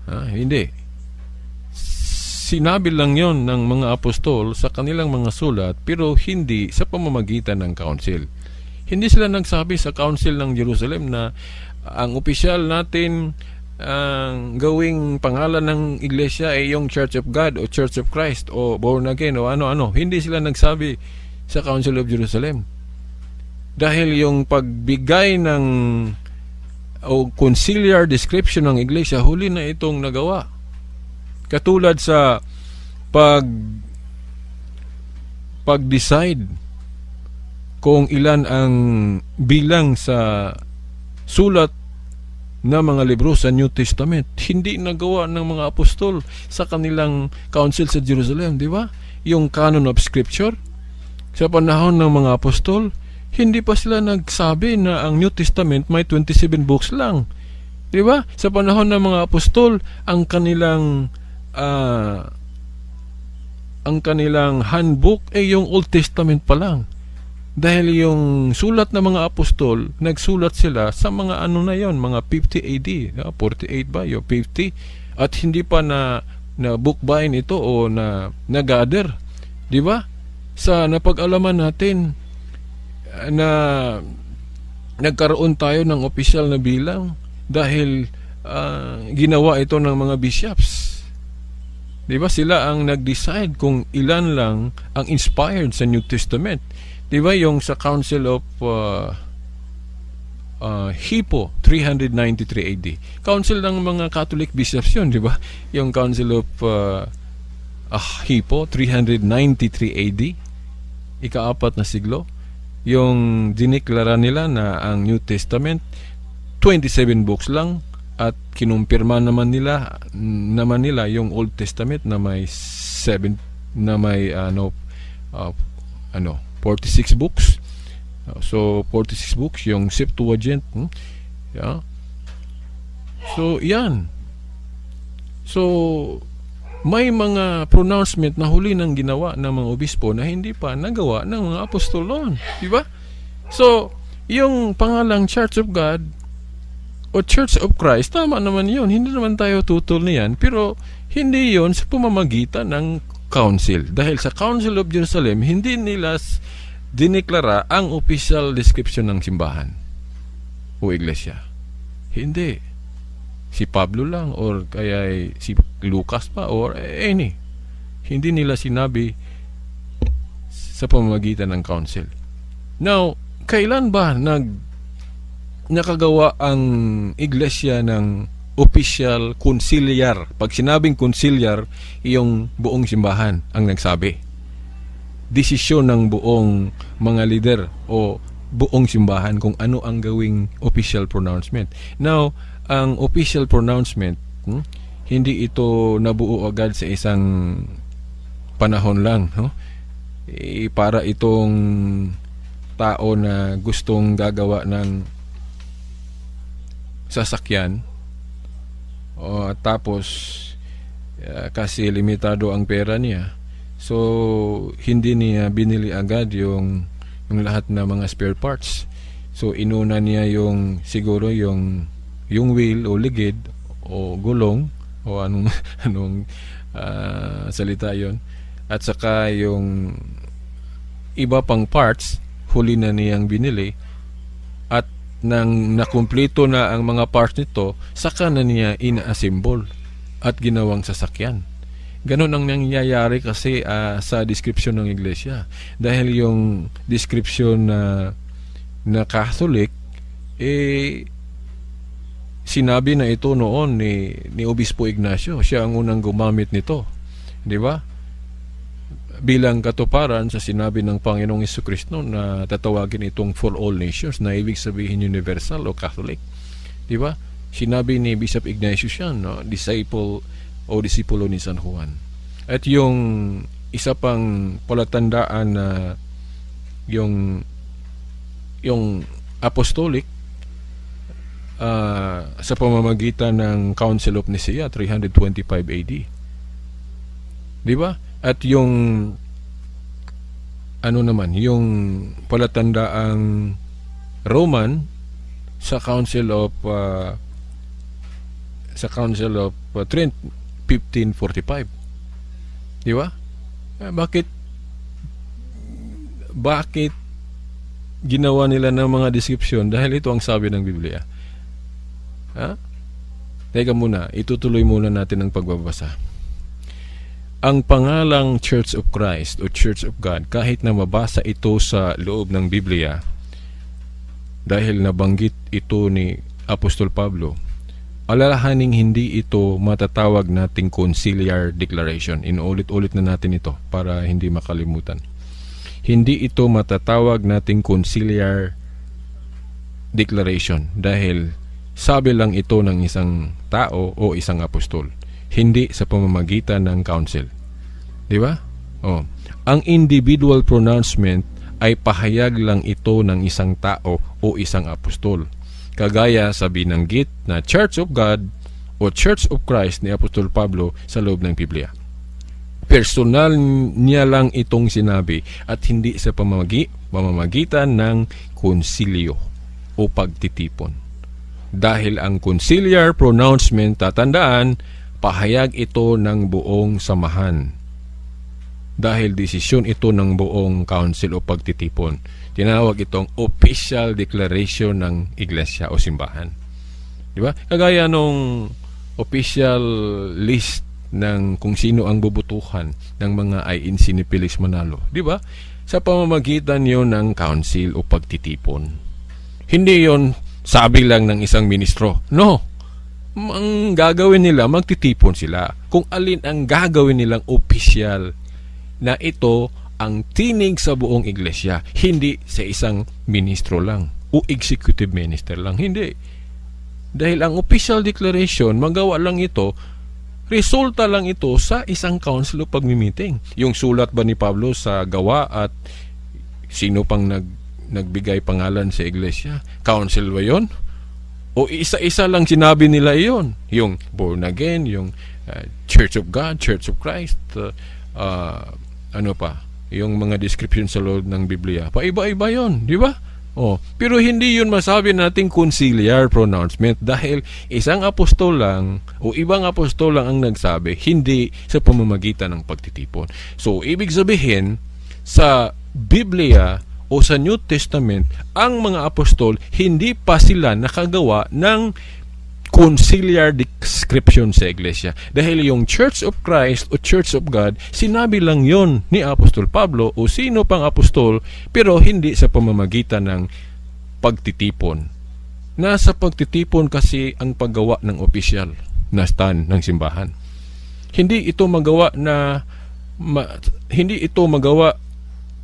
Speaker 1: Hindi. Sinabi lang yon ng mga apostol sa kanilang mga sulat, pero hindi sa pamamagitan ng council. Hindi sila nagsabi sa council ng Jerusalem na ang opisyal natin ang gawing pangalan ng iglesia ay yung Church of God o Church of Christ o Born Again o ano-ano. Hindi sila nagsabi sa Council of Jerusalem. Dahil yung pagbigay ng o conciliar description ng iglesia, huli na itong nagawa. Katulad sa pag-decide kung ilan ang bilang sa sulat na mga libro sa New Testament, hindi nagawa ng mga apostol sa kanilang council sa Jerusalem, di ba? Yung canon of scripture sa panahon ng mga apostol, hindi pa sila nagsabi na ang New Testament may 27 books lang, di ba? Sa panahon ng mga apostol, ang kanilang handbook ay yung Old Testament pa lang. Dahil yung sulat ng mga apostol, nagsulat sila sa mga ano na yon, mga 50 AD, 48 ba, yung 50, at hindi pa na bookbind ito o na-gather. Di ba? Sa napag-alaman natin na nagkaroon tayo ng opisyal na bilang dahil ginawa ito ng mga bishops. Di ba? Sila ang nag-decide kung ilan lang ang inspired sa New Testament. Di ba yung sa Council of Hippo, 393 AD. Council ng mga Catholic bishops yun, di ba? Yung Council of Hippo, 393 AD, ika-4 na siglo. Yung diniklara nila na ang New Testament, 27 books lang, at kinumpirma naman nila yung Old Testament na may 46 books. So 46 books yung Septuagint, yeah. So yan. So may mga pronouncement na huli nang ginawa ng mga obispo na hindi pa nagawa ng mga apostolon, di ba? So yung pangalang Church of God o Church of Christ, tama naman yun, hindi naman tayo tutol niyan, pero hindi yun sa pamamagitan ng council. Dahil sa Council of Jerusalem, hindi nila dineklara ang official description ng simbahan o iglesia. Hindi. Si Pablo lang or kaya si Lucas pa or any. Hindi nila sinabi sa pamamagitan ng council. Now, kailan ba nakagawa ang iglesia ng official conciliar? Pag sinabing conciliar, yung buong simbahan ang nagsabi. Desisyon ng buong mga leader o buong simbahan kung ano ang gawing official pronouncement. Now, ang official pronouncement, hindi ito nabuo agad sa isang panahon lang. Para itong tao na gustong gagawa ng sasakyan, tapos kasi limitado ang pera niya, so hindi niya binili agad yung lahat ng mga spare parts. So inuna niya siguro yung wheel o ligid o gulong o anong salita yon, at saka yung iba pang parts huli na niyang binili, at nang nakumpleto na ang mga parts nito, saka na niya ina-assemble at ginawang sasakyan. Ganon ang nangyayari kasi sa description ng iglesia. Dahil yung description na Catholic, sinabi na ito noon ni Obispo Ignacio. Siya ang unang gumamit nito. Di ba? Bilang katuparan sa sinabi ng Panginoong Jesucristo na tatawagin itong for all nations, na ibig sabihin universal o Catholic. Di ba? Sinabi ni Bishop Ignatius yan, disciple o disipulo ni San Juan. At yung isa pang palatandaan na yung apostolic sa pamamagitan ng Council of Nicaea 325 AD. Di ba? At yung yung palatandaang Roman sa Council of Trent 1545. Di ba? Bakit ginawa nila ng mga description? Dahil ito ang sabi ng Biblia. Teka muna, itutuloy muna natin ang pagbabasa. Ang pangalang Church of Christ o Church of God, kahit na mabasa ito sa loob ng Biblia, dahil nabanggit ito ni Apostol Pablo, alalahaning hindi ito matatawag nating conciliar declaration. Inuulit-ulit na natin ito para hindi makalimutan. Hindi ito matatawag nating conciliar declaration dahil sabi lang ito ng isang tao o isang apostol, hindi sa pamamagitan ng council. Di ba? Ang individual pronouncement ay pahayag lang ito ng isang tao o isang apostol. Kagaya sa binanggit na Church of God o Church of Christ ni Apostol Pablo sa loob ng Biblia. Personal niya lang itong sinabi at hindi sa pamamagitan ng konsilyo o pagtitipon. Dahil ang conciliar pronouncement, tatandaan, pahayag ito ng buong samahan. Dahil desisyon ito ng buong council o pagtitipon. Tinawag itong official declaration ng iglesia o simbahan. Di ba? Kagaya nung official list ng kung sino ang bubutuhan ng mga INC ni Felix Manalo. Di ba? Sa pamamagitan yon ng council o pagtitipon. Hindi yon sabi lang ng isang ministro. No. Ang gagawin nila, magtitipon sila. Kung alin ang gagawin nilang official na ito ang tinig sa buong iglesia. Hindi sa isang ministro lang o executive minister lang. Hindi. Dahil ang official declaration, magawa lang ito, resulta lang ito sa isang council o pagmi-meeting. Yung sulat ba ni Pablo sa gawa at sino pang nagbigay pangalan sa iglesia? Council ba yun? O isa-isa lang sinabi nila iyon? Yung born again, yung Church of God, Church of Christ, ano pa? Yung mga description sa loob ng Biblia. Paiba-iba yun, di ba? Pero hindi yun masabi nating conciliar pronouncement dahil isang apostol lang o ibang apostol lang ang nagsabi, hindi sa pamamagitan ng pagtitipon. So, ibig sabihin, sa Biblia o sa New Testament, ang mga apostol, hindi pa sila nakagawa ng conciliar description sa iglesia. Dahil yung Church of Christ o Church of God, sinabi lang yon ni Apostol Pablo o sino pang apostol, pero hindi sa pamamagitan ng pagtitipon. Nasa pagtitipon kasi ang paggawa ng opisyal na stand ng simbahan. Hindi ito magawa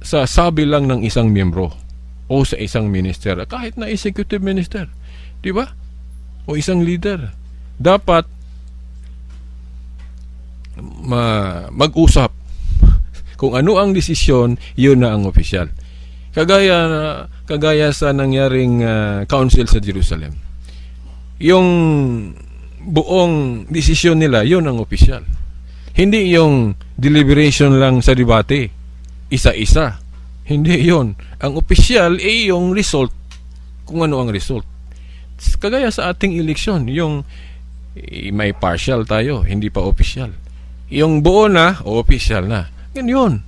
Speaker 1: sa sabi lang ng isang miyembro o sa isang minister, kahit na executive minister. Di ba? O isang leader. Dapat mag-usap. Kung ano ang desisyon, yun na ang opisyal. Kagaya sa nangyaring council sa Jerusalem. Yung buong desisyon nila, yun ang opisyal. Hindi yung deliberation lang sa debate. Isa-isa. Hindi yun. Ang opisyal ay yung result. Kung ano ang result. Kagaya sa ating eleksyon, yung may partial tayo, hindi pa official. Yung buo na, official na. Ganyan.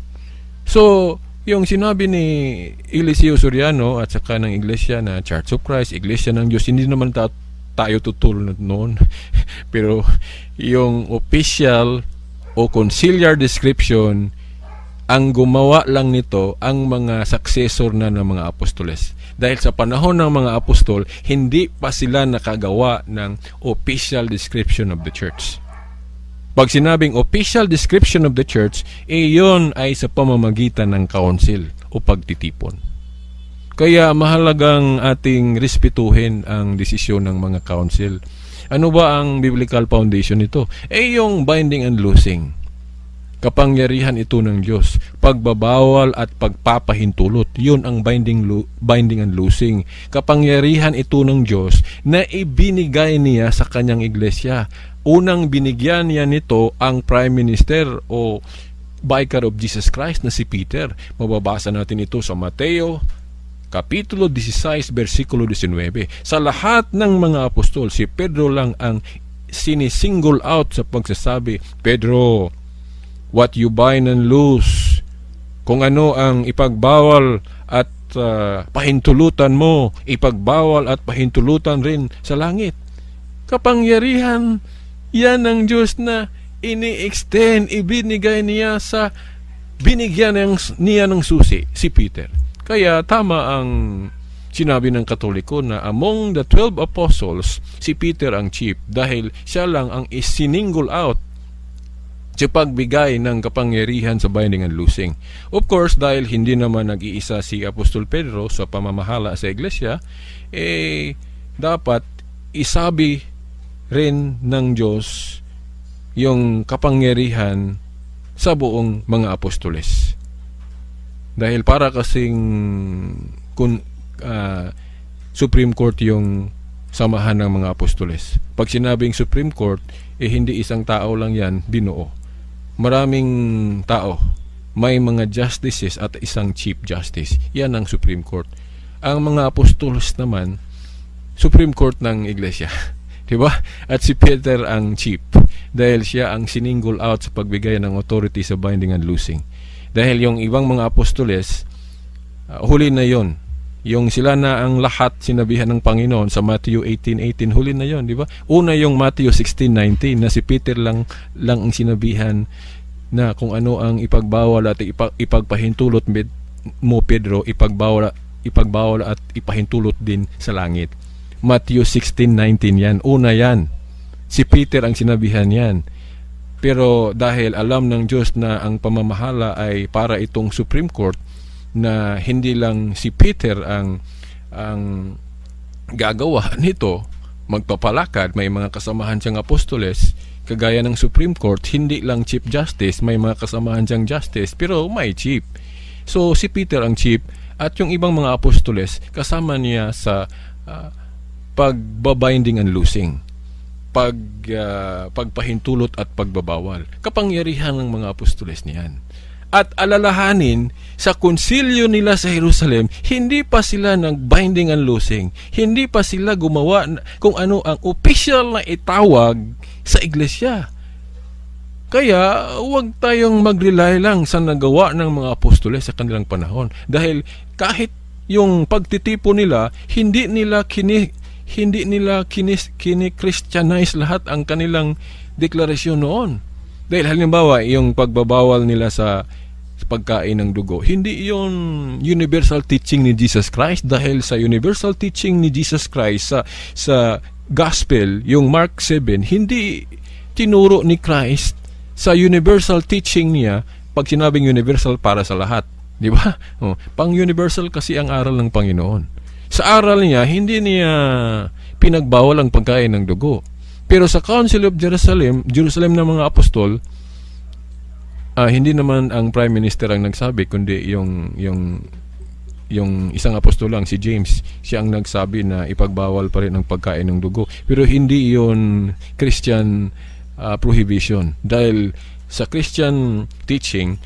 Speaker 1: So, yung sinabi ni Eliseo Soriano at saka ng iglesia na Church of Christ, iglesia ng Diyos, hindi naman tayo tutulad noon. Pero yung official o conciliar description, ang gumawa lang nito ang mga successor na ng mga apostoles. Dahil sa panahon ng mga apostol, hindi pa sila nakagawa ng official description of the church. Pag sinabing official description of the church, iyon ay sa pamamagitan ng council o pagtitipon. Kaya mahalagang ating respetuhin ang desisyon ng mga council. Ano ba ang biblical foundation nito? Yung binding and loosing. Kapangyarihan ito ng Diyos. Pagbabawal at pagpapahintulot, yun ang binding and loosing. Kapangyarihan ito ng Diyos na ibinigay niya sa kanyang iglesia. Unang binigyan niya nito ang Prime Minister o Vicar of Jesus Christ na si Peter. Mababasa natin ito sa Mateo Kapitulo 16, versikulo 19. Sa lahat ng mga apostol, si Pedro lang ang sinisingle out sa pagsasabi, Pedro, what you bind and loose, kung ano ang ipagbawal at pahintulutan mo, ipagbawal at pahintulutan rin sa langit. Kapangyarihan yan ng Diyos na ini-extend, ibinigay niya sa binigyan niya ng susi, si Peter. Kaya tama ang sinabi ng Katoliko na among the 12 apostles, si Peter ang chief dahil siya lang ang isiningle out sa pagbigay ng kapangyarihan sa binding and loosing. Of course, dahil hindi naman nag-iisa si Apostol Pedro sa pamamahala sa iglesia, dapat isabi rin ng Diyos yung kapangyarihan sa buong mga apostoles. Dahil para kasing Supreme Court yung samahan ng mga apostoles. Pag sinabing Supreme Court, hindi isang tao lang yan binuo. Maraming tao, may mga justices at isang chief justice. Yan ang Supreme Court. Ang mga apostolos naman, Supreme Court ng Iglesia. Diba? At si Peter ang chief dahil siya ang sininggle out sa pagbigay ng authority sa binding and loosing. Dahil yung ibang mga apostoles, huli na yon. Yung sila na ang lahat sinabihan ng Panginoon sa Matthew 18:18, huli na yon, di ba? Una yung Matthew 16:19 na si Peter lang ang sinabihan na kung ano ang ipagbawal at ipagpahintulot mo, Pedro, ipagbawal at ipahintulot din sa langit. Matthew 16:19 yan. Una yan. Si Peter ang sinabihan yan. Pero dahil alam ng Diyos na ang pamamahala ay para itong Supreme Court, na hindi lang si Peter ang gagawa nito, magpapalakad, may mga kasamahan siyang apostoles, kagaya ng Supreme Court, hindi lang Chief Justice, may mga kasamahan siyang Justice, pero may Chief. So si Peter ang Chief, at yung ibang mga apostoles kasama niya sa pagbabinding and loosing, pagpahintulot at pagbabawal. Kapangyarihan ng mga apostoles niyan. At alalahanin, sa konsilyo nila sa Jerusalem, hindi pa sila nag-binding and loosing. Hindi pa sila gumawa kung ano ang official na itawag sa iglesia. Kaya, huwag tayong mag-rely lang sa nagawa ng mga apostoles sa kanilang panahon. Dahil kahit yung pagtitipo nila, hindi nila kini-Christianize lahat ang kanilang deklarasyon noon. Dahil halimbawa, yung pagbabawal nila sa pagkain ng dugo, hindi yon universal teaching ni Jesus Christ. Dahil sa universal teaching ni Jesus Christ sa gospel, yung Mark 7, hindi tinuro ni Christ sa universal teaching niya. Pag sinabing universal, para sa lahat, di ba? Pang-universal kasi ang aral ng Panginoon. Sa aral niya, hindi niya pinagbawal ang pagkain ng dugo. Pero sa Council of Jerusalem ng mga apostol, hindi naman ang Prime Minister ang nagsabi, kundi yung isang apostol lang, si James. Siya ang nagsabi na ipagbawal pa rin ang pagkain ng dugo. Pero hindi yon Christian prohibition. Dahil sa Christian teaching,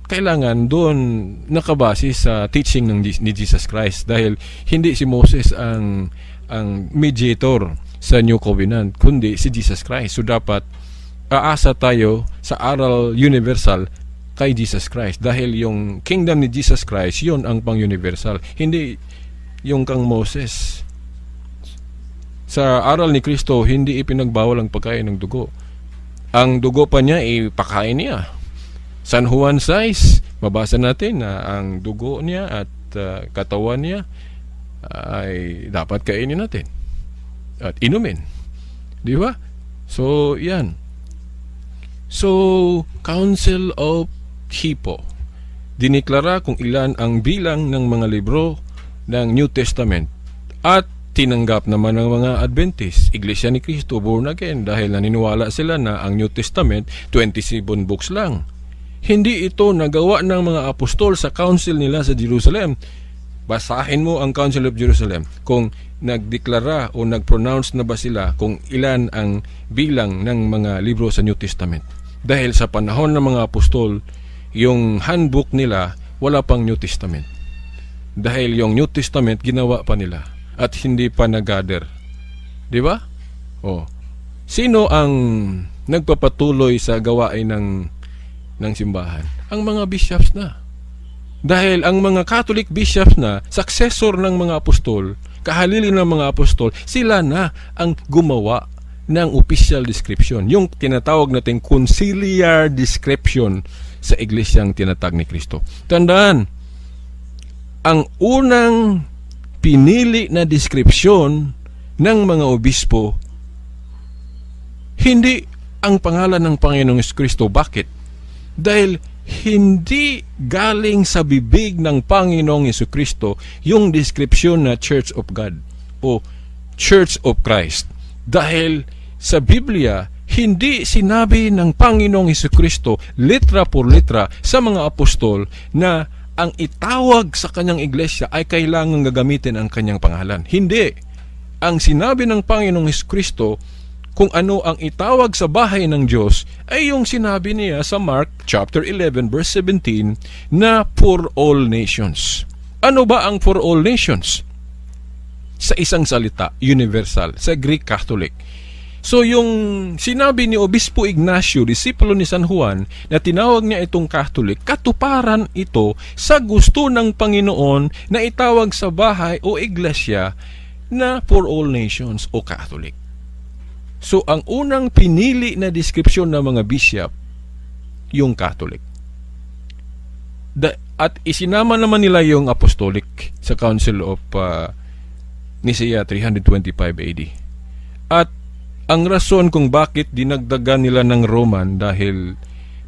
Speaker 1: kailangan doon nakabase sa teaching ni Jesus Christ. Dahil hindi si Moses ang mediator sa New Covenant, kundi si Jesus Christ. So dapat aasa tayo sa aral universal kay Jesus Christ, dahil yung kingdom ni Jesus Christ, yun ang pang-universal, hindi yung kang Moses. Sa aral ni Kristo, hindi ipinagbawal ang pagkain ng dugo. Ang dugo pa niya, ipakain niya. San Juan 6, mabasa natin na ang dugo niya at katawan niya ay dapat kainin natin at inumin. Di ba? So, yan. So, Council of Hippo diniklara kung ilan ang bilang ng mga libro ng New Testament at tinanggap naman ng mga Adventist, Iglesia ni Cristo, born again, dahil naniniwala sila na ang New Testament 27 books lang. Hindi ito nagawa ng mga apostol sa council nila sa Jerusalem. Basahin mo ang Council of Jerusalem kung nagdeklara o nagpronounce na ba sila kung ilan ang bilang ng mga libro sa New Testament. Dahil sa panahon ng mga apostol, yung handbook nila wala pang New Testament. Dahil yung New Testament ginawa pa nila at hindi pa nag-gather. Di ba? Sino ang nagpapatuloy sa gawain ng simbahan? Ang mga bishops na. Dahil ang mga Catholic bishops na, successor ng mga apostol, kahalili ng mga apostol, sila na ang gumawa ng official description. Yung tinatawag nating conciliar description sa iglesyang tinatag ni Kristo. Tandaan, ang unang pinili na description ng mga obispo, hindi ang pangalan ng Panginoong Kristo. Bakit? Dahil hindi galing sa bibig ng Panginoong Jesucristo yung description na Church of God o Church of Christ. Dahil sa Biblia, hindi sinabi ng Panginoong Jesucristo letra por letra sa mga apostol na ang itawag sa kanyang iglesia ay kailangang gagamitin ang kanyang pangalan. Hindi. Ang sinabi ng Panginoong Jesucristo, kung ano ang itawag sa bahay ng Diyos ay yung sinabi niya sa Mark chapter 11 verse 17 na for all nations. Ano ba ang for all nations? Sa isang salita, universal, sa Greek Catholic. So yung sinabi ni Obispo Ignacio, disipulo ni San Juan, na tinawag niya itong Catholic, katuparan ito sa gusto ng Panginoon na itawag sa bahay o iglesia na for all nations o Catholic. So, ang unang pinili na description ng mga bishop, yung Catholic. At isinama naman nila yung Apostolic sa Council of Nicaea 325 AD. At ang rason kung bakit dinagdagan nila ng Roman dahil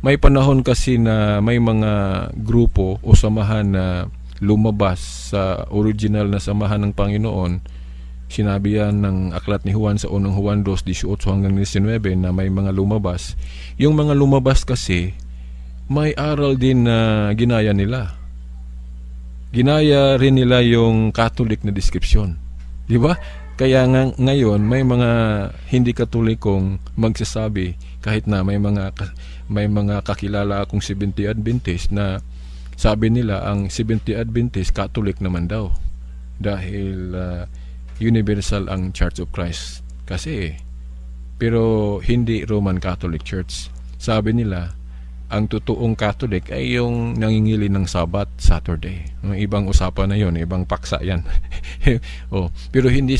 Speaker 1: may panahon kasi na may mga grupo o samahan na lumabas sa original na samahan ng Panginoon. Sinabi yan ng aklat ni Juan sa unang Juan 2:18 hanggang 19 na may mga lumabas. Yung mga lumabas kasi, may aral din na ginaya nila. Ginaya rin nila yung Catholic na description. Di ba? Kaya ngayon, may mga hindi Katolikong magsasabi, kahit na may mga kakilala akong Seventh-day Adventist na sabi nila ang Seventh-day Adventist Catholic naman daw. Dahil universal ang Church of Christ kasi, pero hindi Roman Catholic Church. Sabi nila ang totoong Catholic ay yung nangingili ng Sabat, Saturday. Ibang usapan na yon, ibang paksa yan. Pero hindi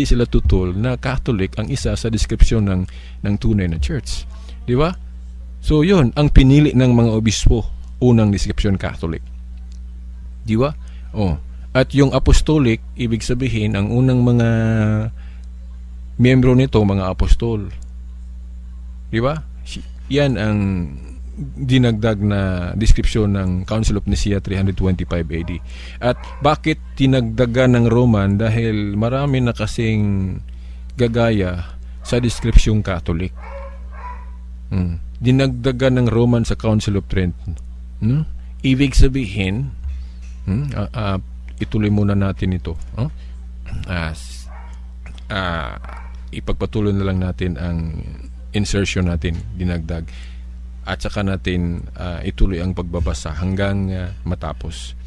Speaker 1: sila tutol na Catholic ang isa sa description ng tunay na church, di ba? So yon ang pinili ng mga obispo, unang description Catholic, di ba? At yung Apostolic, ibig sabihin, ang unang mga miyembro nito, mga apostol. Di ba? Yan ang dinagdag na description ng Council of Nicaea 325 AD. At bakit dinagdagan ng Roman? Dahil marami na kasing gagaya sa description Catholic. Dinagdagan ng Roman sa Council of Trent. Ibig sabihin, ituloy muna natin ito. Ipagpatuloy na lang natin ang insertion natin, dinagdag. At saka natin ituloy ang pagbabasa hanggang matapos.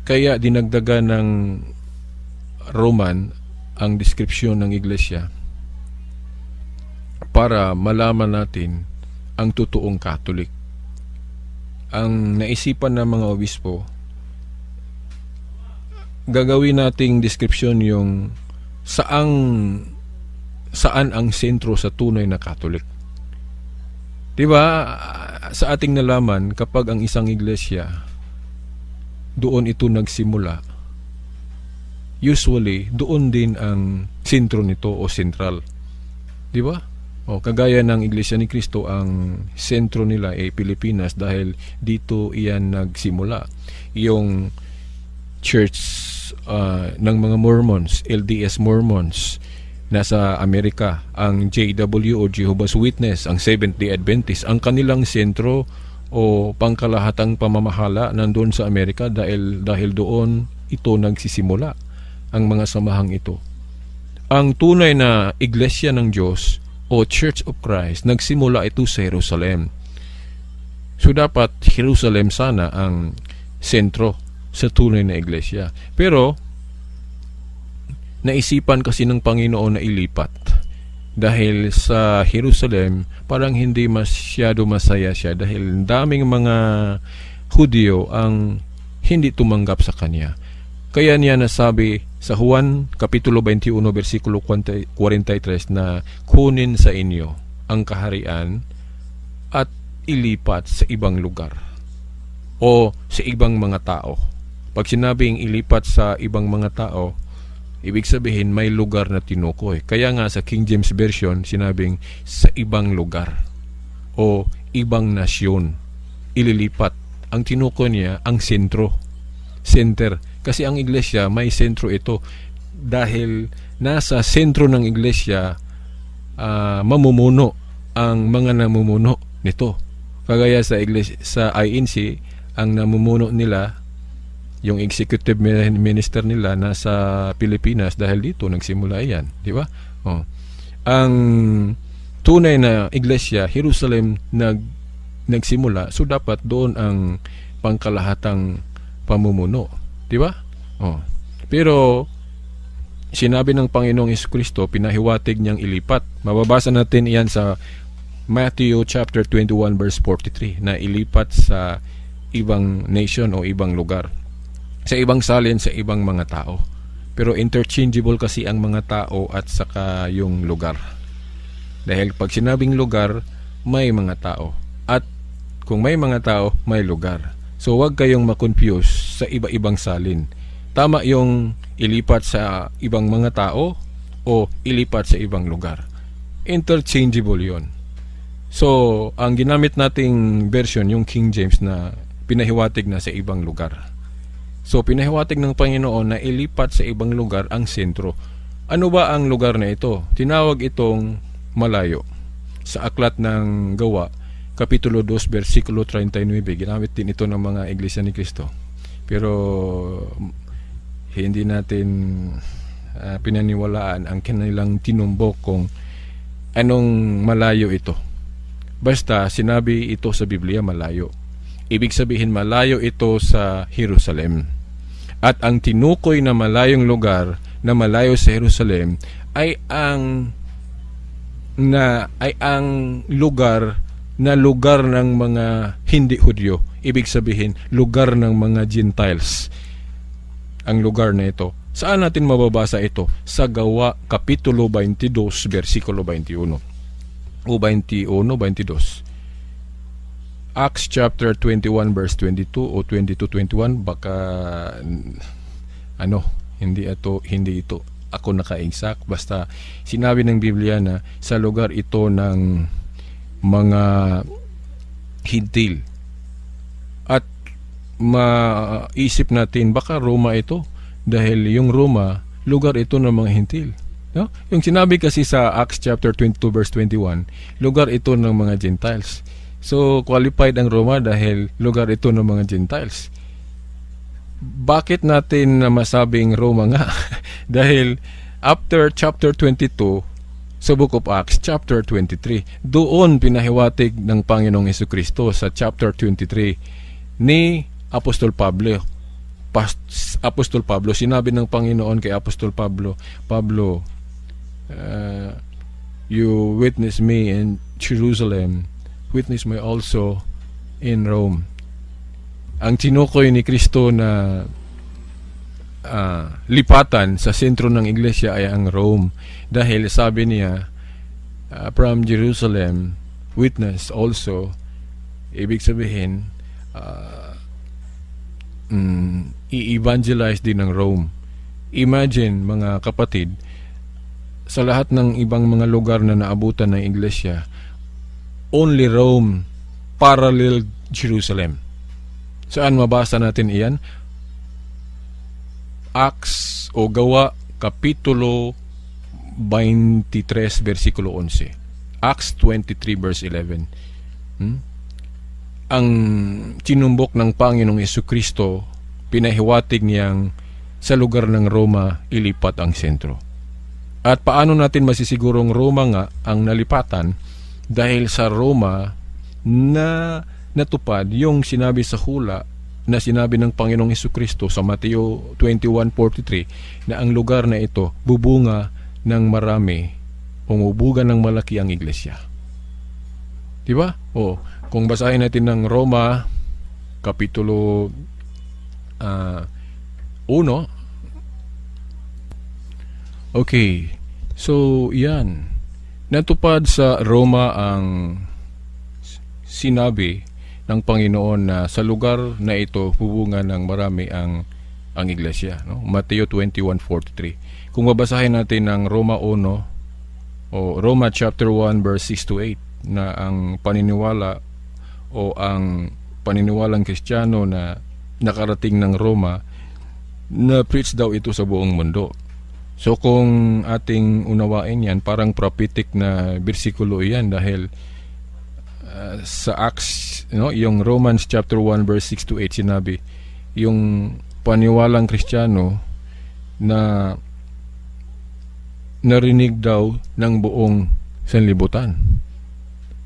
Speaker 1: Kaya dinagdagan ng Roman ang description ng iglesia para malaman natin ang totoong Catholic. Ang naisipan ng mga obispo, gagawin nating description yung saan ang sentro sa tunay na Catholic. Diba, sa ating nalaman, kapag ang isang iglesia, doon ito nagsimula, usually, doon din ang sentro nito o sentral. Diba? Kagaya ng Iglesia ni Cristo, ang sentro nila ay Pilipinas dahil dito iyan nagsimula. Yung church ng mga Mormons, LDS Mormons, nasa Amerika. Ang JW o Jehovah's Witness, ang Seventh-day Adventist, ang kanilang sentro o pangkalahatang pamamahala nandun sa Amerika dahil doon ito nagsisimula, ang mga samahang ito. Ang tunay na Iglesia ng Diyos o Church of Christ, nagsimula ito sa Jerusalem. So dapat Jerusalem sana ang sentro sa tunay na iglesia. Pero naisipan kasi ng Panginoon na ilipat dahil sa Jerusalem parang hindi masyado masaya siya dahil daming mga Hudyo ang hindi tumanggap sa kanya. Kaya niya nasabi sa Juan Kapitulo 21 versikulo 43 na kunin sa inyo ang kaharian at ilipat sa ibang lugar o sa ibang mga tao. Pag sinabing ilipat sa ibang mga tao, ibig sabihin may lugar na tinukoy. Kaya nga sa King James Version, sinabing sa ibang lugar o ibang nasyon. Ililipat. Ang tinukoy niya, ang sentro. Center. Kasi ang iglesia, may sentro ito. Dahil nasa sentro ng iglesia, mamumuno ang mga namumuno nito. Kagaya sa iglesia, sa INC, ang namumuno nila, yung executive minister nila nasa Pilipinas dahil dito nagsimula yan, di ba? ang tunay na iglesia, Jerusalem nagsimula, so dapat doon ang pangkalahatang pamumuno, di ba? Pero sinabi ng Panginoong Jesucristo, pinahiwatig niyang ilipat. Mababasa natin iyan sa Matthew chapter 21 verse 43, na ilipat sa ibang nation o ibang lugar, sa ibang salin, sa ibang mga tao. Pero interchangeable kasi ang mga tao at saka yung lugar. Dahil pag sinabing lugar, may mga tao. At kung may mga tao, may lugar. So huwag kayong makonfuse sa iba-ibang salin. Tama yung ilipat sa ibang mga tao o ilipat sa ibang lugar. Interchangeable yon. So, ang ginamit nating version, yung King James, na pinahiwatig na sa ibang lugar. So, pinahiwatig ng Panginoon na ilipat sa ibang lugar ang sentro. Ano ba ang lugar na ito? Tinawag itong malayo. Sa aklat ng Gawa, Kapitulo 2, versikulo 39, ginamit din ito ng mga Iglesia ni Cristo. Pero hindi natin pinaniwalaan ang kanilang tinumbok kung anong malayo ito. Basta sinabi ito sa Biblia, malayo. Ibig sabihin, malayo ito sa Jerusalem. At ang tinukoy na malayong lugar na malayo sa Jerusalem ay ang lugar ng mga hindi Hudyo. Ibig sabihin, lugar ng mga Gentiles. Ang lugar na ito. Saan natin mababasa ito? Sa Gawa, Kapitulo 22, versikulo 21. O 21, 22. Acts chapter 21, verse 22 o 22-21. Baka, hindi ito ako naka-exact. Basta, sinabi ng Biblia na sa lugar ito ng mga Hintil. At maisip natin, baka Roma ito. Dahil yung Roma, lugar ito ng mga Hintil. No? Yung sinabi kasi sa Acts chapter 22 verse 21, lugar ito ng mga Gentiles. So, qualified ang Roma dahil lugar ito ng mga Gentiles. Bakit natin masabing Roma nga? Dahil after chapter 22, sa Book of Acts, chapter 23, doon pinahiwatig ng Panginoong Jesucristo sa chapter 23 ni Apostol Pablo. Sinabi ng Panginoon kay Apostol Pablo, you witness me in Jerusalem, witness me also in Rome. Ang tinukoy ni Kristo na lipatan sa sentro ng iglesia ay ang Rome, dahil sabi niya, from Jerusalem witness also, ibig sabihin i-evangelize din ng Rome. Imagine, mga kapatid, sa lahat ng ibang mga lugar na naabutan ng iglesia, only Rome parallel Jerusalem. Saan mabasa natin iyan? Acts o Gawa, Kapitulo 23, versikulo 11. Acts 23, verse 11. Ang tinumbok ng Panginoong Jesucristo, pinahiwatig niyang sa lugar ng Roma ilipat ang sentro. At paano natin masisigurong Roma nga ang nalipatan? Dahil sa Roma na natupad yung sinabi sa hula na sinabi ng Panginoong Jesucristo sa Mateo 21:43, na ang lugar na ito bubunga ng marami o bubuga ng malaki ang iglesia. Diba? Kung basahin natin ng Roma Kapitulo 1. Okay. So, yan. Natupad sa Roma ang sinabi ng Panginoon na sa lugar na ito bubunga ng marami ang iglesia, no? Mateo 21:43. Kung babasahin natin ng Roma 1 o Roma chapter 1 verse 6 to 8, na ang paniniwala o ang paniniwalang Kristiyano na nakarating ng Roma, na preach daw ito sa buong mundo. So kung ating unawain yan, parang prophetic na bersikulo yan, dahil sa Acts, yung Romans chapter 1 verse 6 to 8, sinabi yung paniwalang Kristiyano na narinig daw ng buong sanlibutan.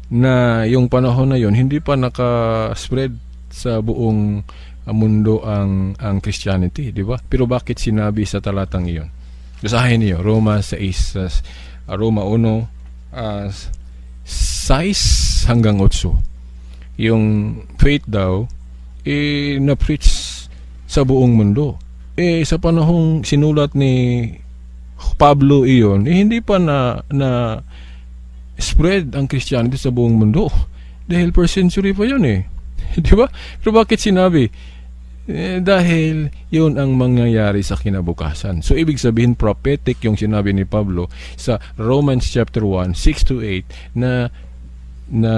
Speaker 1: Na yung panahon na yon hindi pa naka-spread sa buong mundo ang Christianity, di ba? Pero bakit sinabi sa talatang iyon? Basahin niyo Roma 6, Roma 1, 6 hanggang 8. Yung faith daw na-preach sa buong mundo. Sa panahong sinulat ni Pablo iyon, hindi pa na spread ang Christianity sa buong mundo. Dahil first century pa yun di ba? Pero bakit sinabi? Dahil yun ang mangyayari sa kinabukasan. So ibig sabihin prophetic yung sinabi ni Pablo sa Romans chapter 1, 6 to 8 na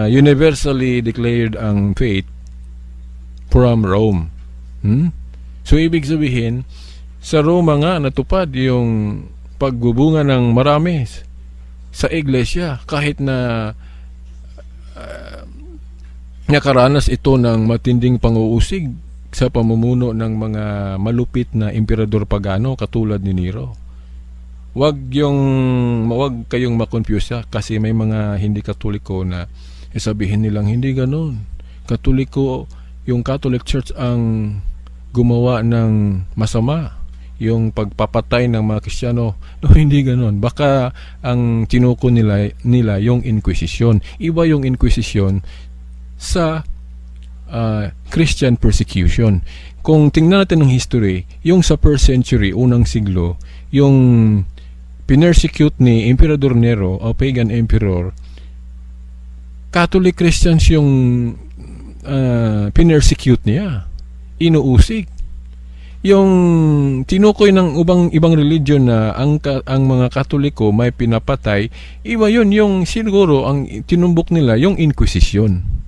Speaker 1: universally declared ang faith from Rome. So ibig sabihin sa Roma nga natupad yung pagbubunga ng marami sa iglesia kahit na nakaranas ito ng matinding pang-uusig sa pamumuno ng mga malupit na emperador pagano katulad ni Nero. Wag kayong ma-confuse kasi may mga hindi Katoliko na sabihin nilang hindi ganoon. Katoliko, yung Catholic Church ang gumawa ng masama, yung pagpapatay ng mga Kristiyano. No, hindi ganoon. Baka ang tinuko nila yung Inquisition. Iba yung Inquisition sa Christian persecution. Kung tingnan natin ng history, yung sa first century, unang siglo, yung pinersecute ni Emperador Nero o pagan emperor, Catholic Christians yung pinersecute niya, inuusig. Yung tinukoy ng ibang religion na ang mga Katoliko may pinapatay, iba yun, yung siguro ang tinumbok nila yung Inquisition.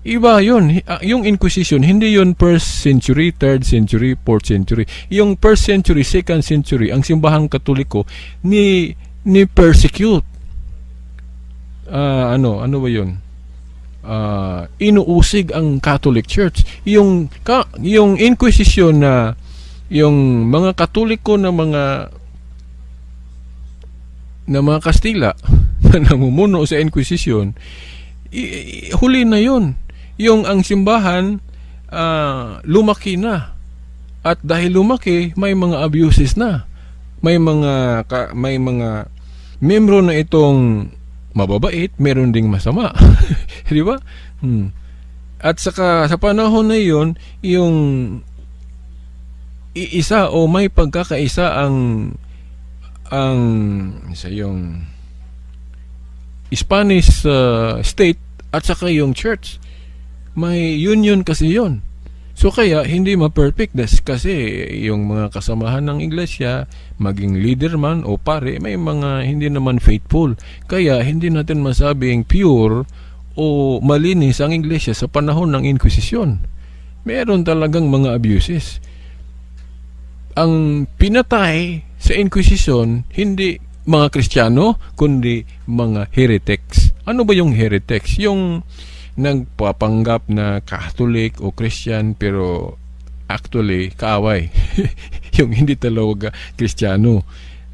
Speaker 1: Iba yun. Yung Inquisition, hindi yun 1st century, 3rd century, 4th century. Yung 1st century, 2nd century, ang simbahang Katoliko ni persecute. Ano ba yun? Inuusig ang Catholic Church. Yung Inquisition na yung mga Katoliko na mga Kastila na namumuno sa Inquisition, huli na yun. Yung ang simbahan lumaki na, at dahil lumaki may mga abuses na, may mga membro na itong mababait, meron ding masama. Di ba? At saka sa panahon na yon, yung iisa o may pagkakaisa ang yung Spanish state at saka yung church. May union kasi yon. So kaya hindi ma-perfect kasi yung mga kasamahan ng iglesia, maging leader man o pare, may mga hindi naman faithful. Kaya hindi natin masabing pure o malinis ang iglesia sa panahon ng Inquisition. Meron talagang mga abuses. Ang pinatay sa Inquisition hindi mga Kristiyano kundi mga heretics. Ano ba yung heretics? Yung nagpapanggap na Catholic o Christian pero actually kaaway. Yung hindi talaga Kristiyano.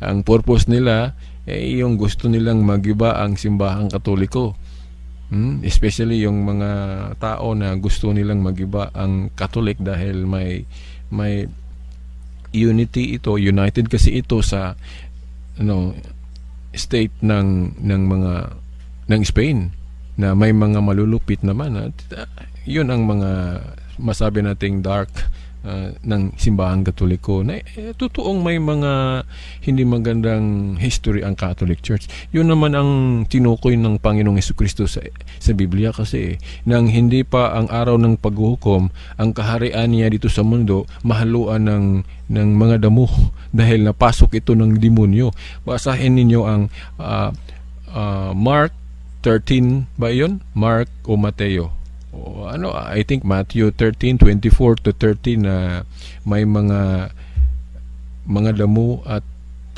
Speaker 1: Ang purpose nila yung gusto nilang magiba ang simbahang Katoliko. Especially yung mga tao na gusto nilang magiba ang Catholic dahil may unity ito, united kasi ito sa state ng Spain na may mga malulupit naman at yun ang mga masabi nating dark ng simbahang Katoliko na totoong may mga hindi magandang history ang Catholic Church. Yun naman ang tinukoy ng Panginoong Jesucristo sa Biblia kasi nang hindi pa ang araw ng paghuhukom, ang kaharian niya dito sa mundo mahaluan ng mga damo dahil napasok ito ng demonyo. Basahin ninyo ang Mark 13 ba yun? Mark o Mateo? I think Matthew 13:24 to 30 na may mga damo at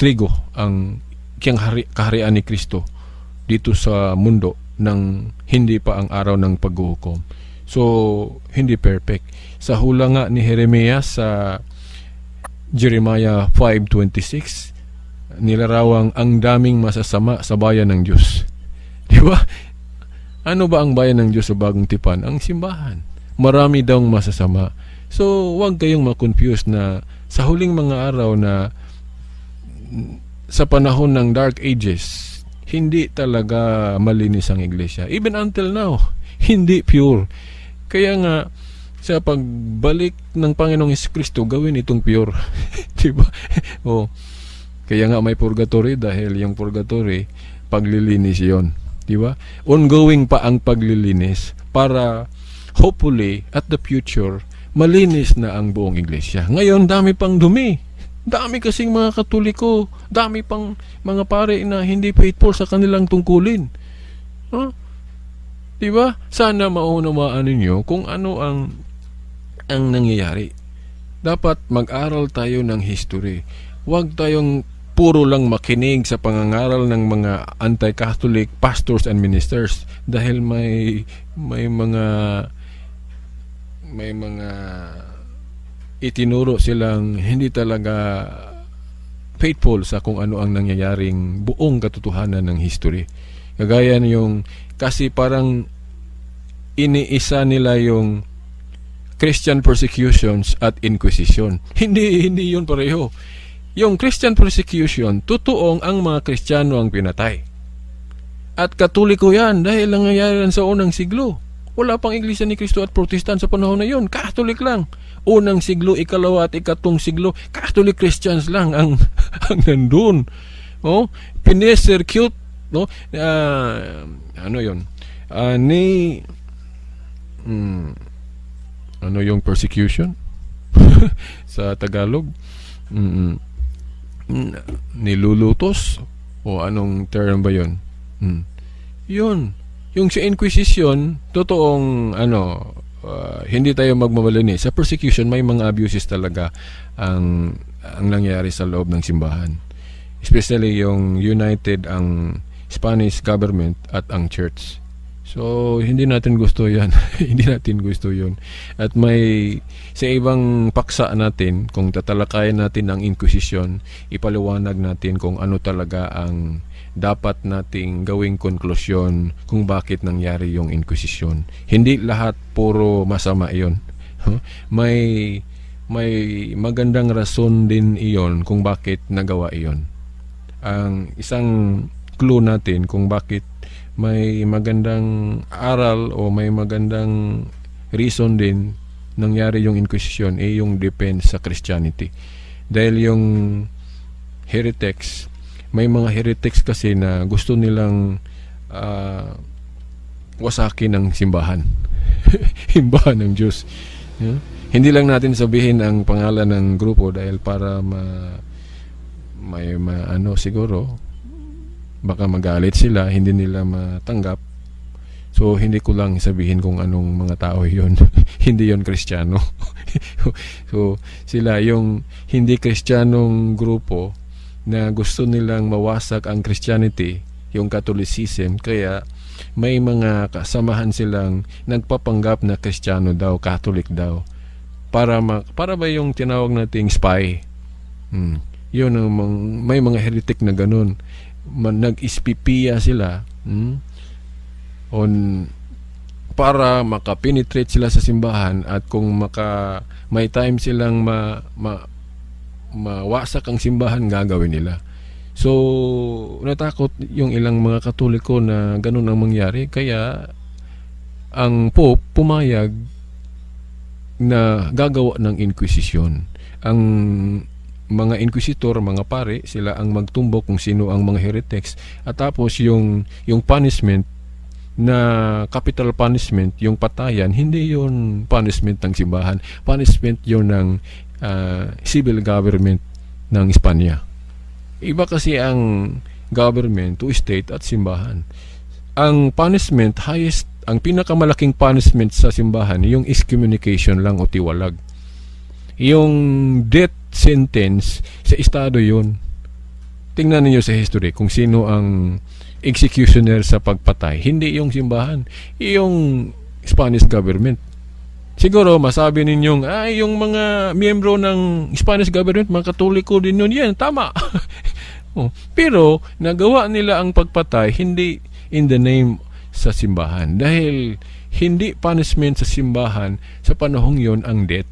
Speaker 1: trigo ang kaharian ni Kristo dito sa mundo nang hindi pa ang araw ng paghuhukom. So, hindi perfect. Sa hula nga ni Jeremias sa Jeremiah 5:26, nilarawang ang daming masasama sa bayan ng Diyos. Di ba? Ano ba ang bayan ng Diyos sa Bagong Tipan? Ang simbahan. Marami daw masasama. So, huwag kayong ma-confuse na sa huling mga araw na sa panahon ng Dark Ages, hindi talaga malinis ang iglesia. Even until now, hindi pure. Kaya nga, sa pagbalik ng Panginoong Jesucristo, gawin itong pure. Diba? O, kaya nga may purgatory dahil yung purgatory, paglilinis yon. Diba? Ongoing pa ang paglilinis para hopefully at the future, malinis na ang buong iglesia. Ngayon, dami pang dumi. Dami kasing mga Katoliko, dami pang mga pare na hindi faithful sa kanilang tungkulin. Huh? Diba? Sana maunawaan ninyo kung ano ang nangyayari. Dapat mag-aral tayo ng history. Huwag tayong puro lang makinig sa pangangaral ng mga anti-Catholic pastors and ministers dahil may mga itinuro silang hindi talaga faithful sa kung ano ang nangyayaring buong katotohanan ng history. Kagaya yung kasi parang iniisa nila yung Christian persecutions at Inquisition. Hindi yun pareho. Yung Christian persecution, totoong ang mga Kristiyano ang pinatay. At Katoliko yan dahil nangyayari sa unang siglo. Wala pang Iglesia ni Cristo at Protestant sa panahon na yun. Catholic lang. Unang siglo, ikalawa at ikatong siglo, Catholic Christians lang ang nandun. Oh, pinesercute, no? Ano yun? Ano yung persecution? Sa Tagalog? Nilulutos? O anong term ba yun? Yun. Yung sa Inquisition, totoong hindi tayo magmamalini. Sa persecution, may mga abuses talaga ang nangyari sa loob ng simbahan. Especially yung united ang Spanish government at ang church. So, hindi natin gusto yan. Hindi natin gusto yun. At may sa ibang paksa natin, kung tatalakayin natin ang Inquisition, ipaliwanag natin kung ano talaga ang dapat nating gawing konklusyon kung bakit nangyari yung Inquisition. Hindi lahat puro masama iyon. May magandang rason din iyon kung bakit nagawa iyon. Ang isang clue natin kung bakit may magandang aral o may magandang reason din nangyari yung Inquisition yung defense sa Christianity. Dahil yung heretics, may mga heretics kasi na gusto nilang wasakin ng simbahan. Simbahan ng Diyos. Yeah? Hindi lang natin sabihin ang pangalan ng grupo dahil para siguro baka magalit sila, hindi nila matanggap. So, hindi ko lang sabihin kung anong mga tao yun. Hindi yon Kristiyano. So, sila yung hindi Kristiyanong grupo na gusto nilang mawasak ang Christianity, yung Catholicism, kaya may mga kasamahan silang nagpapanggap na Kristiyano daw, Catholic daw, para ba yung tinawag nating spy. Yun may mga heretic na ganun. Nag-ispipiya sila para makapenetrate sila sa simbahan at kung may time silang mawasak ang simbahan, gagawin nila. So, natakot yung ilang mga Katoliko na ganun ang mangyari. Kaya, ang Pope pumayag na gagawa ng Inquisition. Ang mga Inquisitor, mga pare, sila ang magtumbok kung sino ang mga heretics. At tapos, yung punishment na capital punishment, yung patayan, hindi yun punishment ng simbahan. Punishment yun ng civil government ng Espanya. Iba kasi ang government to state at simbahan. Ang punishment, ang pinakamalaking punishment sa simbahan, yung excommunication lang o tiwalag. Yung death sentence sa estado yun. Tingnan niyo sa history kung sino ang executioner sa pagpatay. Hindi yung simbahan, yung Spanish government. Siguro masabi ninyong yung mga miyembro ng Spanish government, mga Katoliko din yun. Yan, tama. Pero nagawa nila ang pagpatay hindi in the name sa simbahan. Dahil hindi punishment sa simbahan sa panahong yon ang death.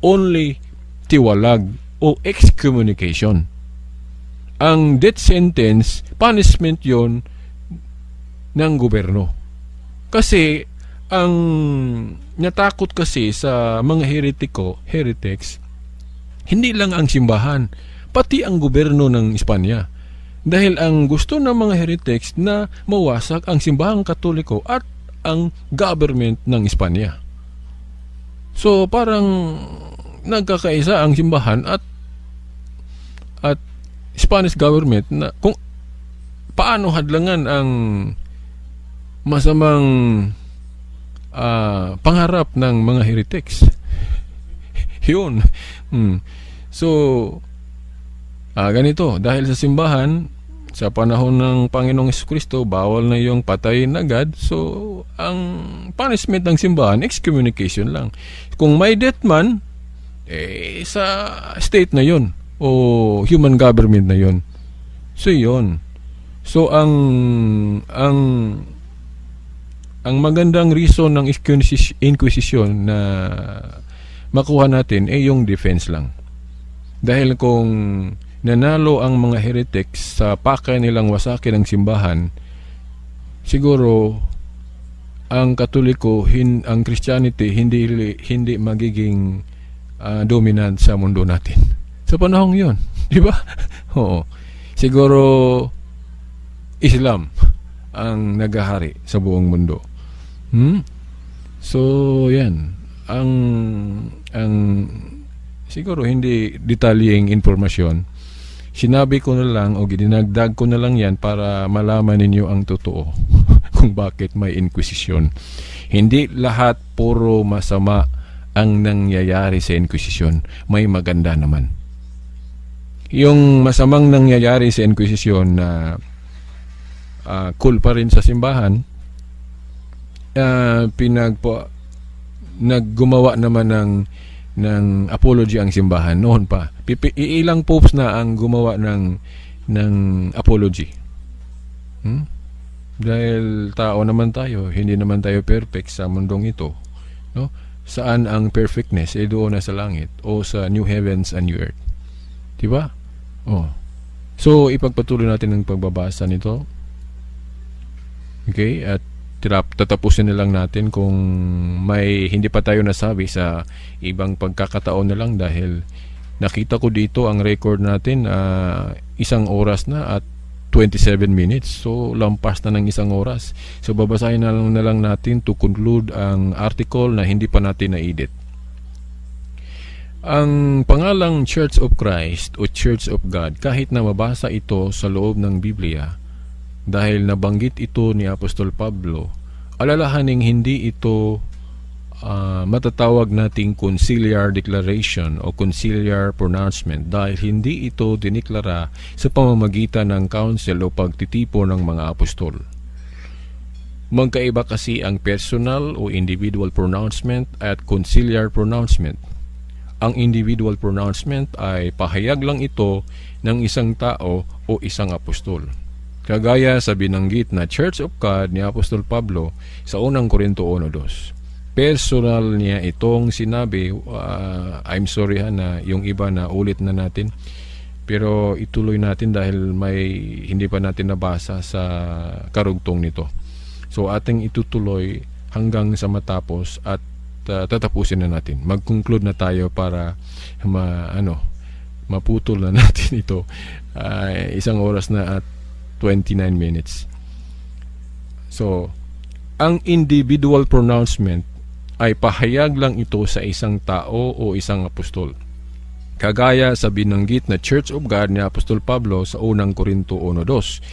Speaker 1: Only tiwalag o excommunication. Ang death sentence, punishment yon ng gobyerno. Kasi ang natakot kasi sa mga heretics, hindi lang ang simbahan, pati ang gobyerno ng Espanya. Dahil ang gusto ng mga heretics na mawasak ang simbahang Katoliko at ang government ng Espanya. So parang nagkakaisa ang simbahan at Spanish government na kung paano hadlangan ang masamang pangarap ng mga heretics. Yun. So ganito, dahil sa simbahan sa panahon ng Panginoong Jesucristo bawal na yung patayin agad, so ang punishment ng simbahan excommunication lang. Kung may death man sa state na yun o human government na yun. So yun. So ang magandang reason ng Inquisition na makuha natin yung defense lang. Dahil kung nanalo ang mga heretics sa pakay nilang wasakin ang simbahan, siguro ang Katoliko, ang Christianity hindi magiging dominant sa mundo natin. Sa panahong yun, di ba? Oo. Siguro Islam ang naghahari sa buong mundo. So, yan. Ang siguro hindi detalyeng informasyon. Sinabi ko na lang o dinagdag ko na lang yan para malaman ninyo ang totoo kung bakit may Inquisition. Hindi lahat puro masama ang nangyayari sa Inquisition. May maganda naman. Yung masamang nangyayari sa Inquisition na cool pa rin sa simbahan, naggumawa naman ng apology ang simbahan noon pa. Ilang popes na ang gumawa ng apology. Dahil tao naman tayo, hindi naman tayo perfect sa mundong ito, no? Saan ang perfectness? Doon na sa langit o sa new heavens and new earth. Diba? So ipagpatuloy natin ang pagbabasa nito. Okay? At tatapusin na lang natin kung may hindi pa tayo nasabi sa ibang pagkakataon na lang, dahil nakita ko dito ang record natin 1 oras na at 27 minutes. So lampas na ng 1 oras. So babasahin na lang natin to conclude ang article na hindi pa natin na-edit. Ang pangalang Church of Christ o Church of God, kahit na mabasa ito sa loob ng Biblia, dahil nabanggit ito ni Apostol Pablo, alalahaning hindi ito matatawag nating conciliar declaration o conciliar pronouncement, dahil hindi ito diniklara sa pamamagitan ng council o pagtitipon ng mga apostol. Magkaiba kasi ang personal o individual pronouncement at conciliar pronouncement. Ang individual pronouncement ay pahayag lang ito ng isang tao o isang apostol. Kagaya sa binanggit na Church of God ni Apostol Pablo sa unang Korinto 1:2. Personal niya itong sinabi. I'm sorry na yung iba na ulit na natin. Pero ituloy natin dahil may hindi pa natin nabasa sa karugtong nito. So ating itutuloy hanggang sa matapos at tatapusin na natin. Mag-conclude na tayo para maputol na natin ito. 1 oras na at 29 minutes. So, ang individual pronouncement ay pahayag lang ito sa isang tao o isang apostol. Kagaya sa binanggit na Church of God ni Apostol Pablo sa unang Korinto 1:2.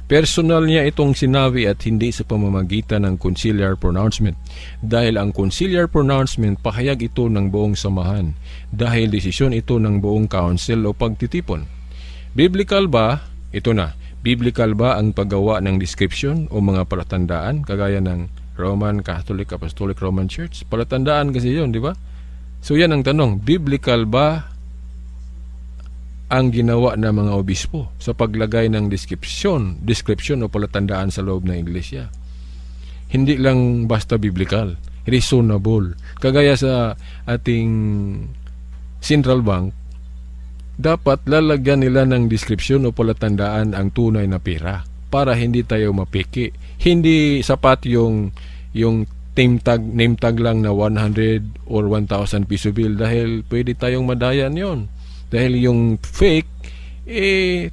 Speaker 1: Personal niya itong sinabi at hindi sa pamamagitan ng conciliar pronouncement. Dahil ang conciliar pronouncement, pahayag ito ng buong samahan. Dahil desisyon ito ng buong council o pagtitipon. Biblical ba? Ito na. Biblical ba ang paggawa ng description o mga palatandaan kagaya ng Roman Catholic Apostolic Roman Church? Palatandaan kasi yun, di ba? So yan ang tanong. Biblical ba ang ginawa ng mga obispo sa paglagay ng description o palatandaan sa loob ng iglesia. Hindi lang basta biblical, reasonable. Kagaya sa ating Central Bank, dapat lalagyan nila ng description o palatandaan ang tunay na pera para hindi tayo mapiki. Hindi sapat yung name tag lang na 100 or 1,000 piso bill dahil pwede tayong madayan yon. Dahil yung fake,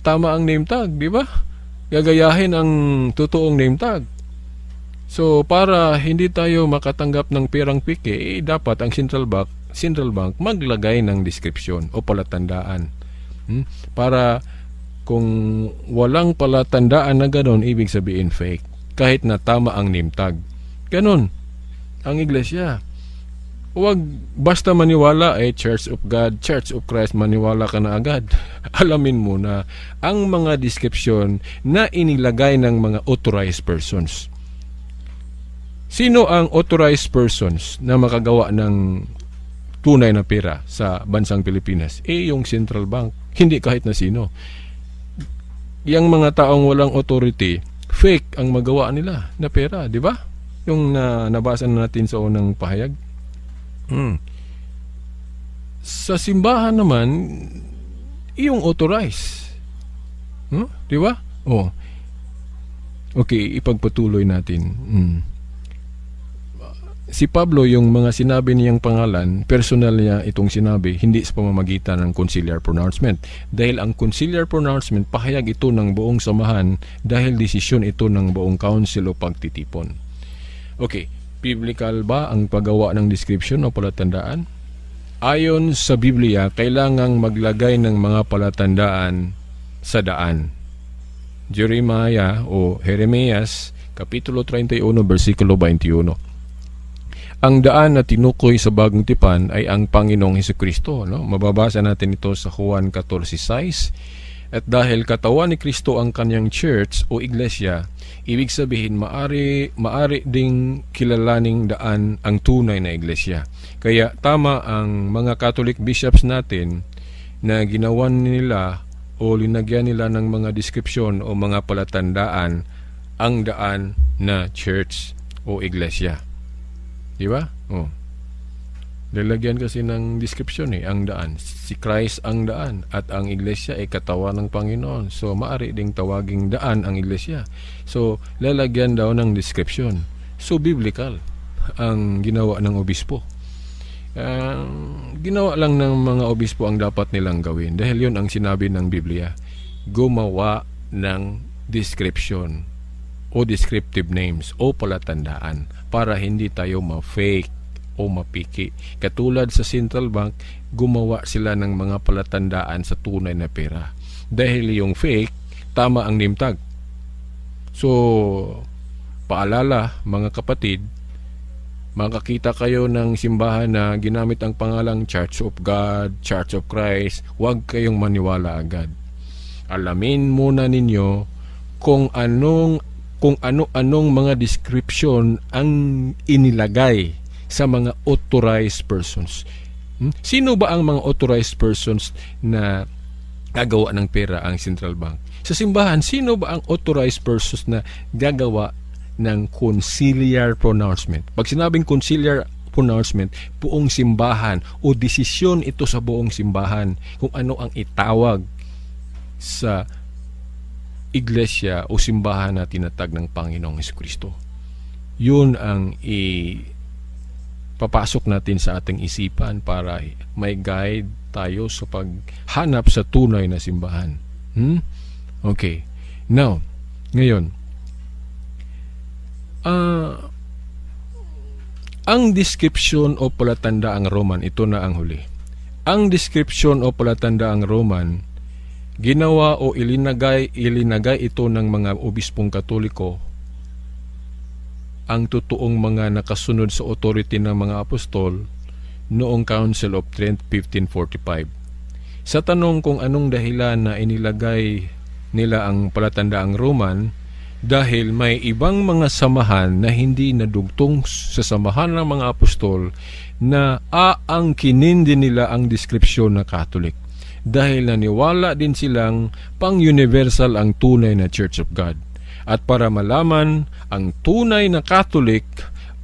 Speaker 1: tama ang name tag, di ba? Gagayahin ang totoong name tag. So, para hindi tayo makatanggap ng perang piki, dapat ang Central Bank maglagay ng description o palatandaan. Para kung walang palatandaan na gano'n, ibig sabihin fake. Kahit na tama ang name tag. Ganon ang iglesia. Huwag basta maniwala, Church of God, Church of Christ, maniwala ka na agad. Alamin mo na ang mga description na inilagay ng mga authorized persons. Sino ang authorized persons na makagawa ng tunay na pera sa bansang Pilipinas? Yung Central Bank. Hindi kahit na sino. Yang mga taong walang authority, fake ang magawa nila na pera, di ba? Yung nabasa natin sa unang pahayag. Sa simbahan naman, yung authorized. Di ba? Okay, ipagpatuloy natin. Si Pablo, yung mga sinabi niyang pangalan, personal niya itong sinabi, hindi sa pamamagitan ng conciliar pronouncement. Dahil ang conciliar pronouncement, pahayag ito ng buong samahan dahil desisyon ito ng buong council o pagtitipon. Okay, biblical ba ang paggawa ng description o palatandaan? Ayon sa Biblia, kailangang maglagay ng mga palatandaan sa daan. Jeremiah o Jeremias, Kapitulo 31, versikulo 21. Ang daan na tinukoy sa bagong tipan ay ang Panginoong Hesukristo. Mababasa natin ito sa Juan 14:6. At dahil katawan ni Kristo ang kanyang church o iglesia, ibig sabihin maari ding kilalaning daan ang tunay na iglesia. Kaya tama ang mga Catholic bishops natin na ginawan nila o linagyan nila ng mga description o mga palatandaan ang daan na church o iglesia. Di ba? Lalagyan kasi ng description ang daan. Si Christ ang daan at ang iglesia ay katawan ng Panginoon. So, maaari ding tawaging daan ang iglesia. So, lalagyan daw ng description. So, biblical ang ginawa ng obispo. Ginawa lang ng mga obispo ang dapat nilang gawin dahil yun ang sinabi ng Biblia. Gumawa ng description o descriptive names o palatandaan para hindi tayo ma-fake o mapiki. Katulad sa Central Bank, gumawa sila ng mga palatandaan sa tunay na pera. Dahil yung fake, tama ang name tag. So, paalala mga kapatid, makakita kayo ng simbahan na ginamit ang pangalang Church of God, Church of Christ, huwag kayong maniwala agad. Alamin muna ninyo kung ano-anong mga description ang inilagay sa mga authorized persons. Sino ba ang mga authorized persons na gagawa ng pera ang Central Bank? Sa simbahan, sino ba ang authorized persons na gagawa ng conciliar pronouncement? Pag sinabing conciliar pronouncement, buong simbahan o desisyon ito sa buong simbahan kung ano ang itawag sa iglesia o simbahan na tinatag ng Panginoong Hesukristo. Yun ang papasok natin sa ating isipan para may guide tayo sa paghanap sa tunay na simbahan. Okay. Now, ngayon, ang description o palatandaang Roman, ito na ang huli. Ang description o palatandaang Roman, ginawa o ilinagay ito ng mga obispong Katoliko, ang totoong mga nakasunod sa authority ng mga apostol noong Council of Trent 1545. Sa tanong kung anong dahilan na inilagay nila ang palatandaang Roman, dahil may ibang mga samahan na hindi nadugtong sa samahan ng mga apostol na aangkinin din nila ang deskripsyon na Catholic. dahil naniwala din silang pang-universal ang tunay na Church of God. At para malaman ang tunay na Catholic,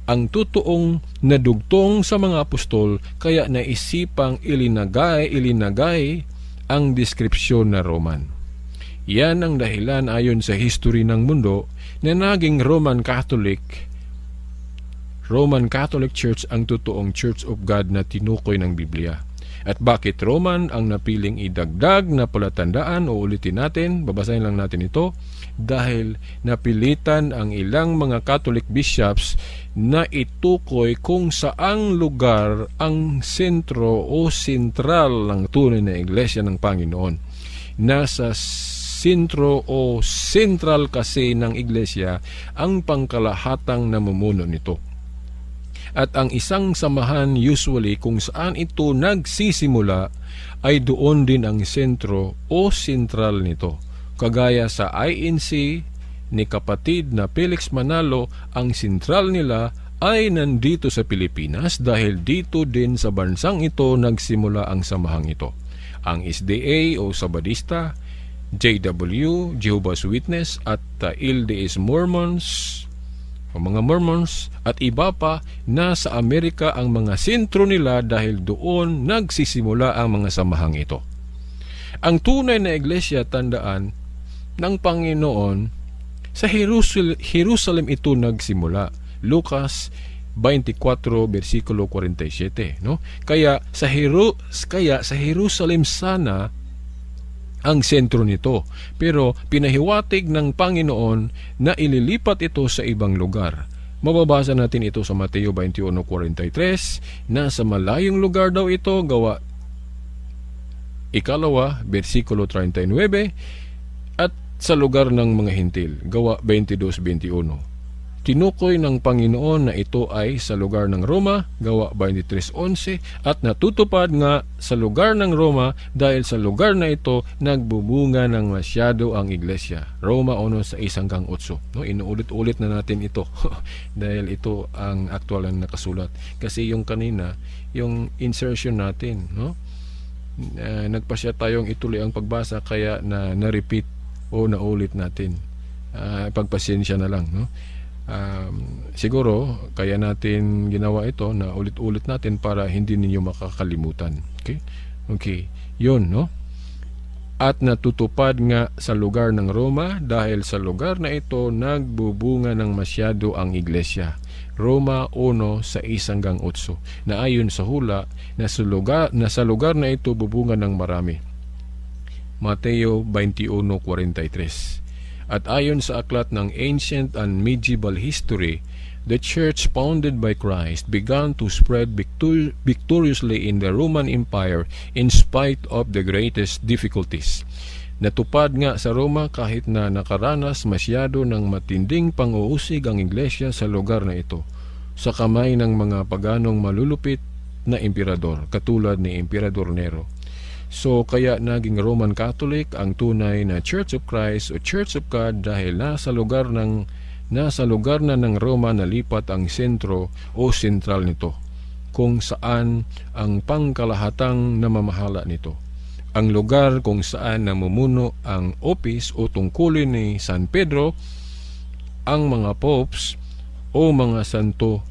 Speaker 1: ang totoong nadugtong sa mga apostol, kaya naisipang ilinagay ang deskripsyon na Roman. Yan ang dahilan ayon sa history ng mundo na naging Roman Catholic Church ang totoong Church of God na tinukoy ng Biblia. At bakit Roman ang napiling idagdag na palatandaan? O ulitin natin, babasahin lang natin ito. Dahil napilitan ang ilang mga Catholic bishops na itukoy kung saang lugar ang sentro o sentral ng tunay na Iglesia ng Panginoon. Nasa sentro o central kasi ng Iglesia ang pangkalahatang namumuno nito. At ang isang samahan usually kung saan ito nagsisimula ay doon din ang sentro o sentral nito. Kagaya sa INC ni kapatid na Felix Manalo, ang sentral nila ay nandito sa Pilipinas dahil dito din sa bansang ito nagsimula ang samahang ito. Ang SDA o Sabadista, JW, Jehovah's Witness at LDS Mormons o mga Mormons at iba pa, nasa Amerika ang mga sentro nila dahil doon nagsisimula ang mga samahang ito. Ang tunay na Iglesia, tandaan, ng Panginoon, sa Jerusalem ito nagsimula. Lucas 24 versikulo 47, no? Kaya sa Jerusalem sana ang sentro nito, pero pinahiwatig ng Panginoon na ililipat ito sa ibang lugar. Mababasa natin ito sa Mateo 21:43, na sa malayong lugar daw ito, gawa 2 versikulo 39, at sa lugar ng mga hintil, gawa 22:21. Tinukoy ng Panginoon na ito ay sa lugar ng Roma, gawa 23:11, at natutupad nga sa lugar ng Roma dahil sa lugar na ito nagbubunga ng masyado ang Iglesia. Roma 1:6-8. No, inuulit-ulit na natin ito dahil ito ang aktual na nakasulat. Kasi yung kanina, yung insertion natin, no? Nagpasya tayong ituloy ang pagbasa kaya na-repeat o naulit natin. Pagpasensya na lang, no? Siguro kaya natin ginawa ito na ulit-ulit natin para hindi ninyo makakalimutan. Okay, yun, no? At natutupad nga sa lugar ng Roma dahil sa lugar na ito nagbubunga ng masyado ang Iglesia. Roma 1:6-8, na ayon sa hula na sa lugar na ito bubunga ng marami. Mateo 21:43. At ayon sa aklat ng Ancient and Medieval History, the church founded by Christ began to spread victoriously in the Roman Empire in spite of the greatest difficulties. Natupad nga sa Roma kahit na nakaranas masyado ng matinding pang-uusig ang Iglesia sa lugar na ito, sa kamay ng mga paganong malulupit na emperador, katulad ni Emperador Nero. So kaya naging Roman Catholic ang tunay na Church of Christ o Church of God dahil nasa lugar na ng Roma nalipat ang sentro o sentral nito, kung saan ang pangkalahatang namamahala nito. Ang lugar kung saan namumuno ang office o tungkulin ni San Pedro, ang mga popes o mga santo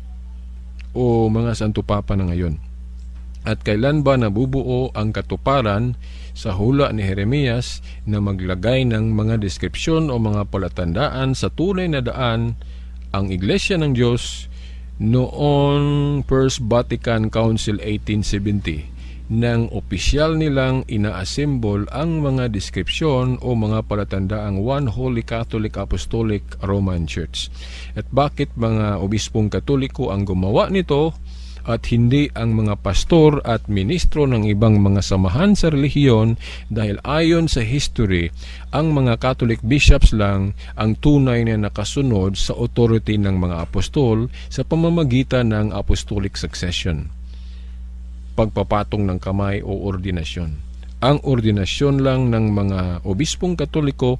Speaker 1: papa na ngayon. At kailan ba nabubuo ang katuparan sa hula ni Jeremias na maglagay ng mga deskripsyon o mga palatandaan sa tunay na daan ang Iglesia ng Diyos noong First Vatican Council 1870, nang opisyal nilang ina-assemble ang mga deskripsyon o mga palatandaang One Holy Catholic Apostolic Roman Church. At bakit mga obispong Katoliko ang gumawa nito at hindi ang mga pastor at ministro ng ibang mga samahan sa relihiyon? Dahil ayon sa history, ang mga Catholic bishops lang ang tunay na nakasunod sa authority ng mga apostol sa pamamagitan ng apostolic succession, pagpapatong ng kamay o ordinasyon. Ang ordinasyon lang ng mga obispong Katoliko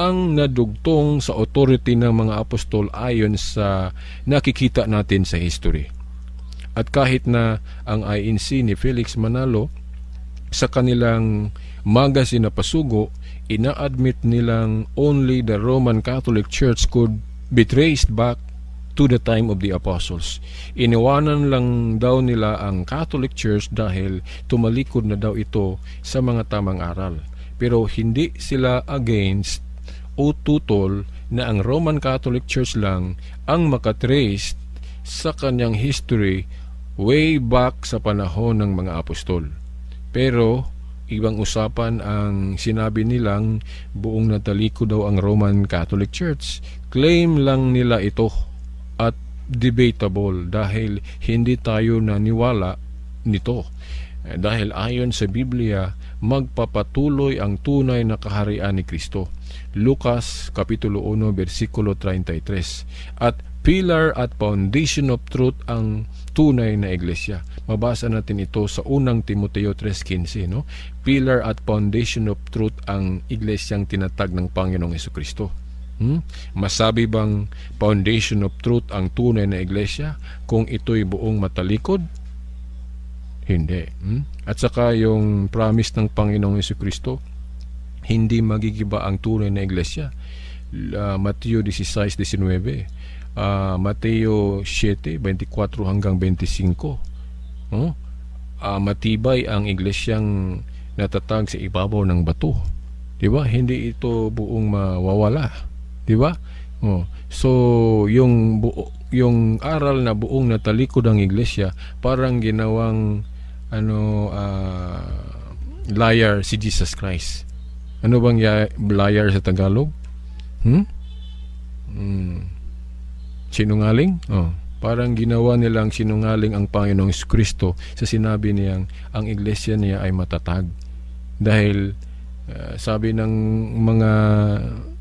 Speaker 1: ang nadugtong sa authority ng mga apostol ayon sa nakikita natin sa history. At kahit na ang INC ni Felix Manalo sa kanilang magazine na pasugo, ina-admit nilang only the Roman Catholic Church could be traced back to the time of the apostles. Iniwanan lang daw nila ang Catholic Church dahil tumalikod na daw ito sa mga tamang aral. Pero hindi sila against o tutol na ang Roman Catholic Church lang ang makatrace sa kanyang history way back sa panahon ng mga apostol. Pero ibang usapan ang sinabi nilang buong nataliko daw ang Roman Catholic Church. Claim lang nila ito at debatable dahil hindi tayo naniwala nito. Dahil ayon sa Biblia, magpapatuloy ang tunay na kaharian ni Kristo. Lucas Kapitulo 1 versikulo 33. At pillar at foundation of truth ang tunay na iglesia. Mabasa natin ito sa unang Timoteo 3:15, no? Pillar at foundation of truth ang iglesyang tinatag ng Panginoong Jesucristo. Masabi bang foundation of truth ang tunay na iglesia kung ito'y buong matalikod? Hindi. At saka yung promise ng Panginoong Jesucristo, hindi magigiba ang tunay na iglesia. Mateo 16:19, Mateo 7:24 hanggang 25. Matibay ang iglesyang natatag sa ibabaw ng bato. Diba? Hindi ito buong mawawala. Diba? So yung aral na buong natalikod ang iglesia, parang ginawang liar si Jesus Christ. Ano bang liar sa Tagalog? Sinungaling? Parang ginawa nilang sinungaling ang Panginoong Kristo sa sinabi niyang ang iglesia niya ay matatag. Dahil sabi ng mga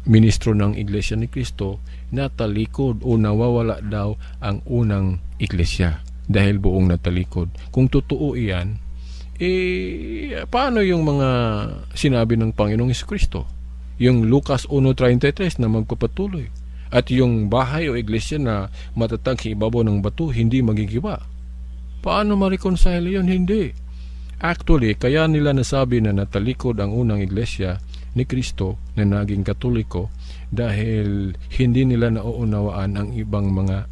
Speaker 1: ministro ng Iglesia ni Kristo, natalikod o nawawala daw ang unang iglesia dahil buong natalikod. Kung totoo iyan, paano yung mga sinabi ng Panginoong Kristo? Yung Lucas 1:33 na magpapatuloy. At yung bahay o iglesia na matatag sa ibabaw ng bato, hindi magigiba. Paano ma-reconcile yun? Hindi. Actually, kaya nila nasabi na natalikod ang unang iglesia ni Kristo na naging Katoliko dahil hindi nila nauunawaan ang ibang mga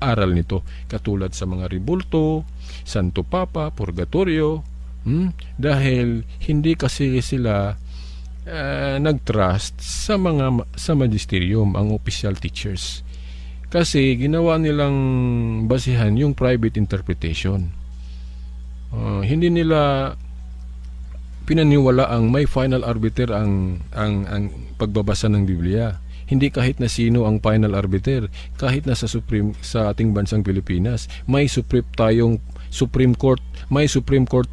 Speaker 1: aral nito, katulad sa mga rebulto, Santo Papa, Purgatorio, dahil hindi kasi sila nag-trust sa magisterium, ang official teachers. Kasi ginawa nilang basihan yung private interpretation. Hindi nila pinaniwala ang may final arbiter ang pagbabasa ng Biblia. Hindi kahit na sino ang final arbiter. Kahit na sa ating bansang Pilipinas, may Supreme Court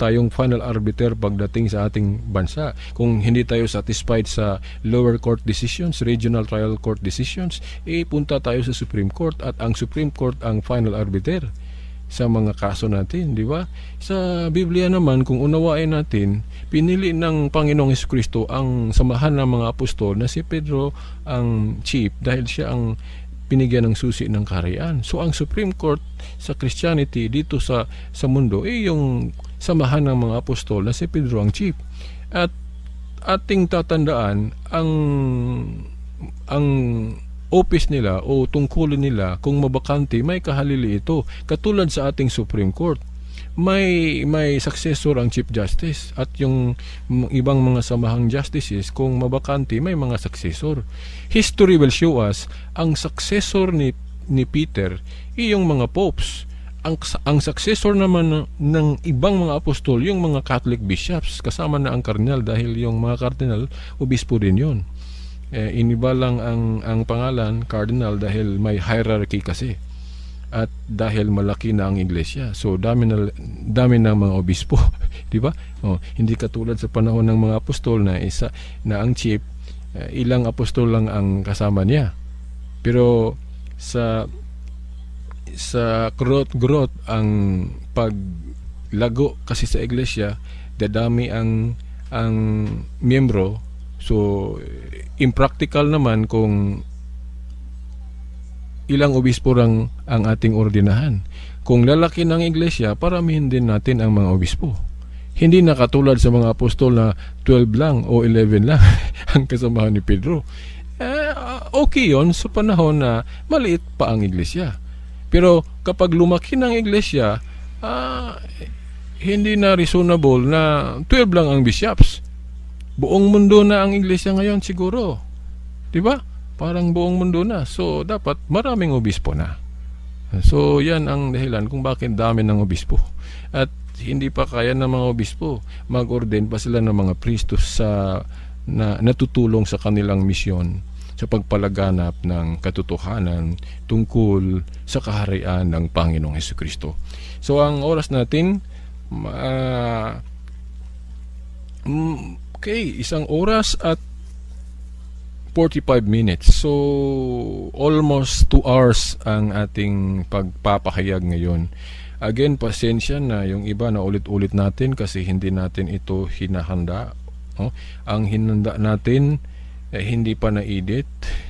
Speaker 1: tayong final arbiter pagdating sa ating bansa. Kung hindi tayo satisfied sa lower court decisions, regional trial court decisions, punta tayo sa Supreme Court at ang Supreme Court ang final arbiter sa mga kaso natin, di ba? Sa Biblia naman, kung unawain natin, pinili ng Panginoong Jesucristo ang samahan ng mga apostol na si Pedro ang chief dahil siya ang pinigyan ng susi ng kaharian. So ang Supreme Court sa Christianity dito sa mundo yung samahan ng mga apostol na si Pedro ang chief. At ating tatandaan ang office nila o tungkulin nila, kung mabakante, may kahalili ito. Katulad sa ating Supreme Court, may successor ang Chief Justice at yung ibang mga samahang justices, kung mabakante, may mga successor. History will show us ang successor ni Peter yung mga popes. Ang successor naman ng ibang mga apostol, yung mga Catholic bishops, kasama na ang cardinal dahil yung mga cardinal, obispo din yun. Iniba lang ang pangalan cardinal dahil may hierarchy kasi at dahil malaki na ang iglesia, so dami ng mga obispo di ba? Hindi katulad sa panahon ng mga apostol na ang chief, ilang apostol lang ang kasama niya. Pero sa growth ang paglago kasi sa iglesia, dadami ang miyembro. So impractical naman kung ilang obispo ang ating ordinahan. Kung lalaki ng iglesia, paramihin din natin ang mga obispo. Hindi na katulad sa mga apostol na 12 lang o 11 lang ang kasamahan ni Pedro. Okay yon sa panahon na maliit pa ang iglesia. Pero kapag lumaki ng iglesia, hindi na reasonable na 12 lang ang bishops. Buong mundo na ang iglesia ngayon siguro. 'Di ba? Parang buong mundo na. So dapat maraming obispo na. So yan ang dahilan kung bakit dami ng obispo. At hindi pa kaya ng mga obispo mag-ordain pa sila ng mga priestos na natutulong sa kanilang misyon sa pagpalaganap ng katotohanan tungkol sa kaharian ng Panginoong Hesukristo. So ang oras natin isang oras at 45 minutes. So almost 2 hours ang ating pagpapahayag ngayon. Again, pasensya na yung iba na ulit-ulit natin kasi hindi natin ito hinahanda. Ang hinanda natin hindi pa na-edit,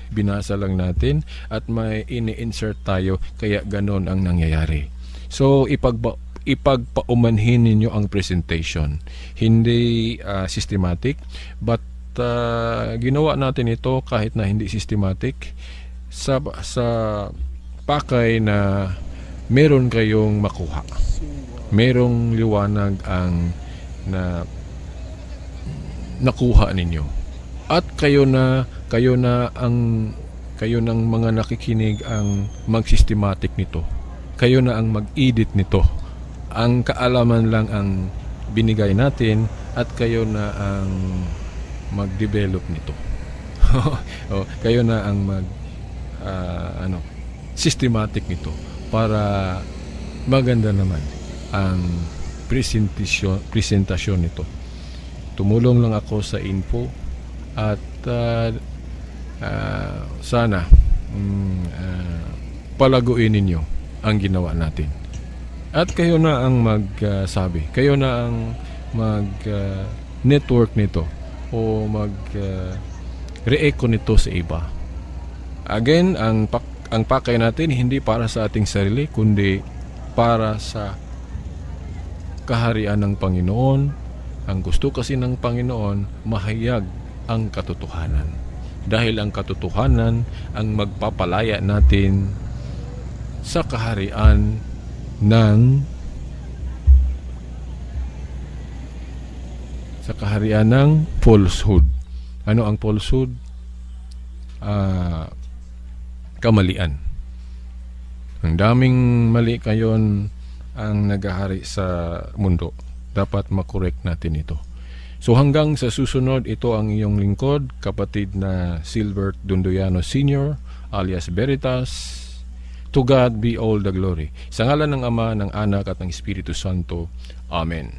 Speaker 1: binasa lang natin at may ini-insert tayo kaya ganon ang nangyayari. So ipagpaumanhin ninyo ang presentation. Hindi systematic, but ginawa natin ito kahit na hindi systematic sa pakay na meron kayong makuha. Merong liwanag ang na nakuha ninyo. At kayo ng mga nakikinig ang mag-systematic nito. Kayo na ang mag-edit nito. Ang kaalaman lang ang binigay natin at kayo na ang mag-develop nito. Kayo na ang systematic nito para maganda naman ang presentasyon nito. Tumulong lang ako sa info at sana palaguin ninyo ang ginawa natin. At kayo na ang magsabi. Kayo na ang mag-network nito o mag-re-echo nito sa iba. Again, ang pakay natin hindi para sa ating sarili, kundi para sa kaharian ng Panginoon. Ang gusto kasi ng Panginoon, mahayag ang katotohanan. Dahil ang katotohanan ang magpapalaya natin sa kaharian ng falsehood. Ano ang falsehood? Kamalian. Ang daming mali kayon ang naghahari sa mundo. Dapat makorek natin ito. So hanggang sa susunod, ito ang iyong lingkod, kapatid na Silbert Dundoyano Sr. alias Veritas. To God be all the glory. Sa ngalan ng Ama, ng Anak at ng Espiritu Santo. Amen.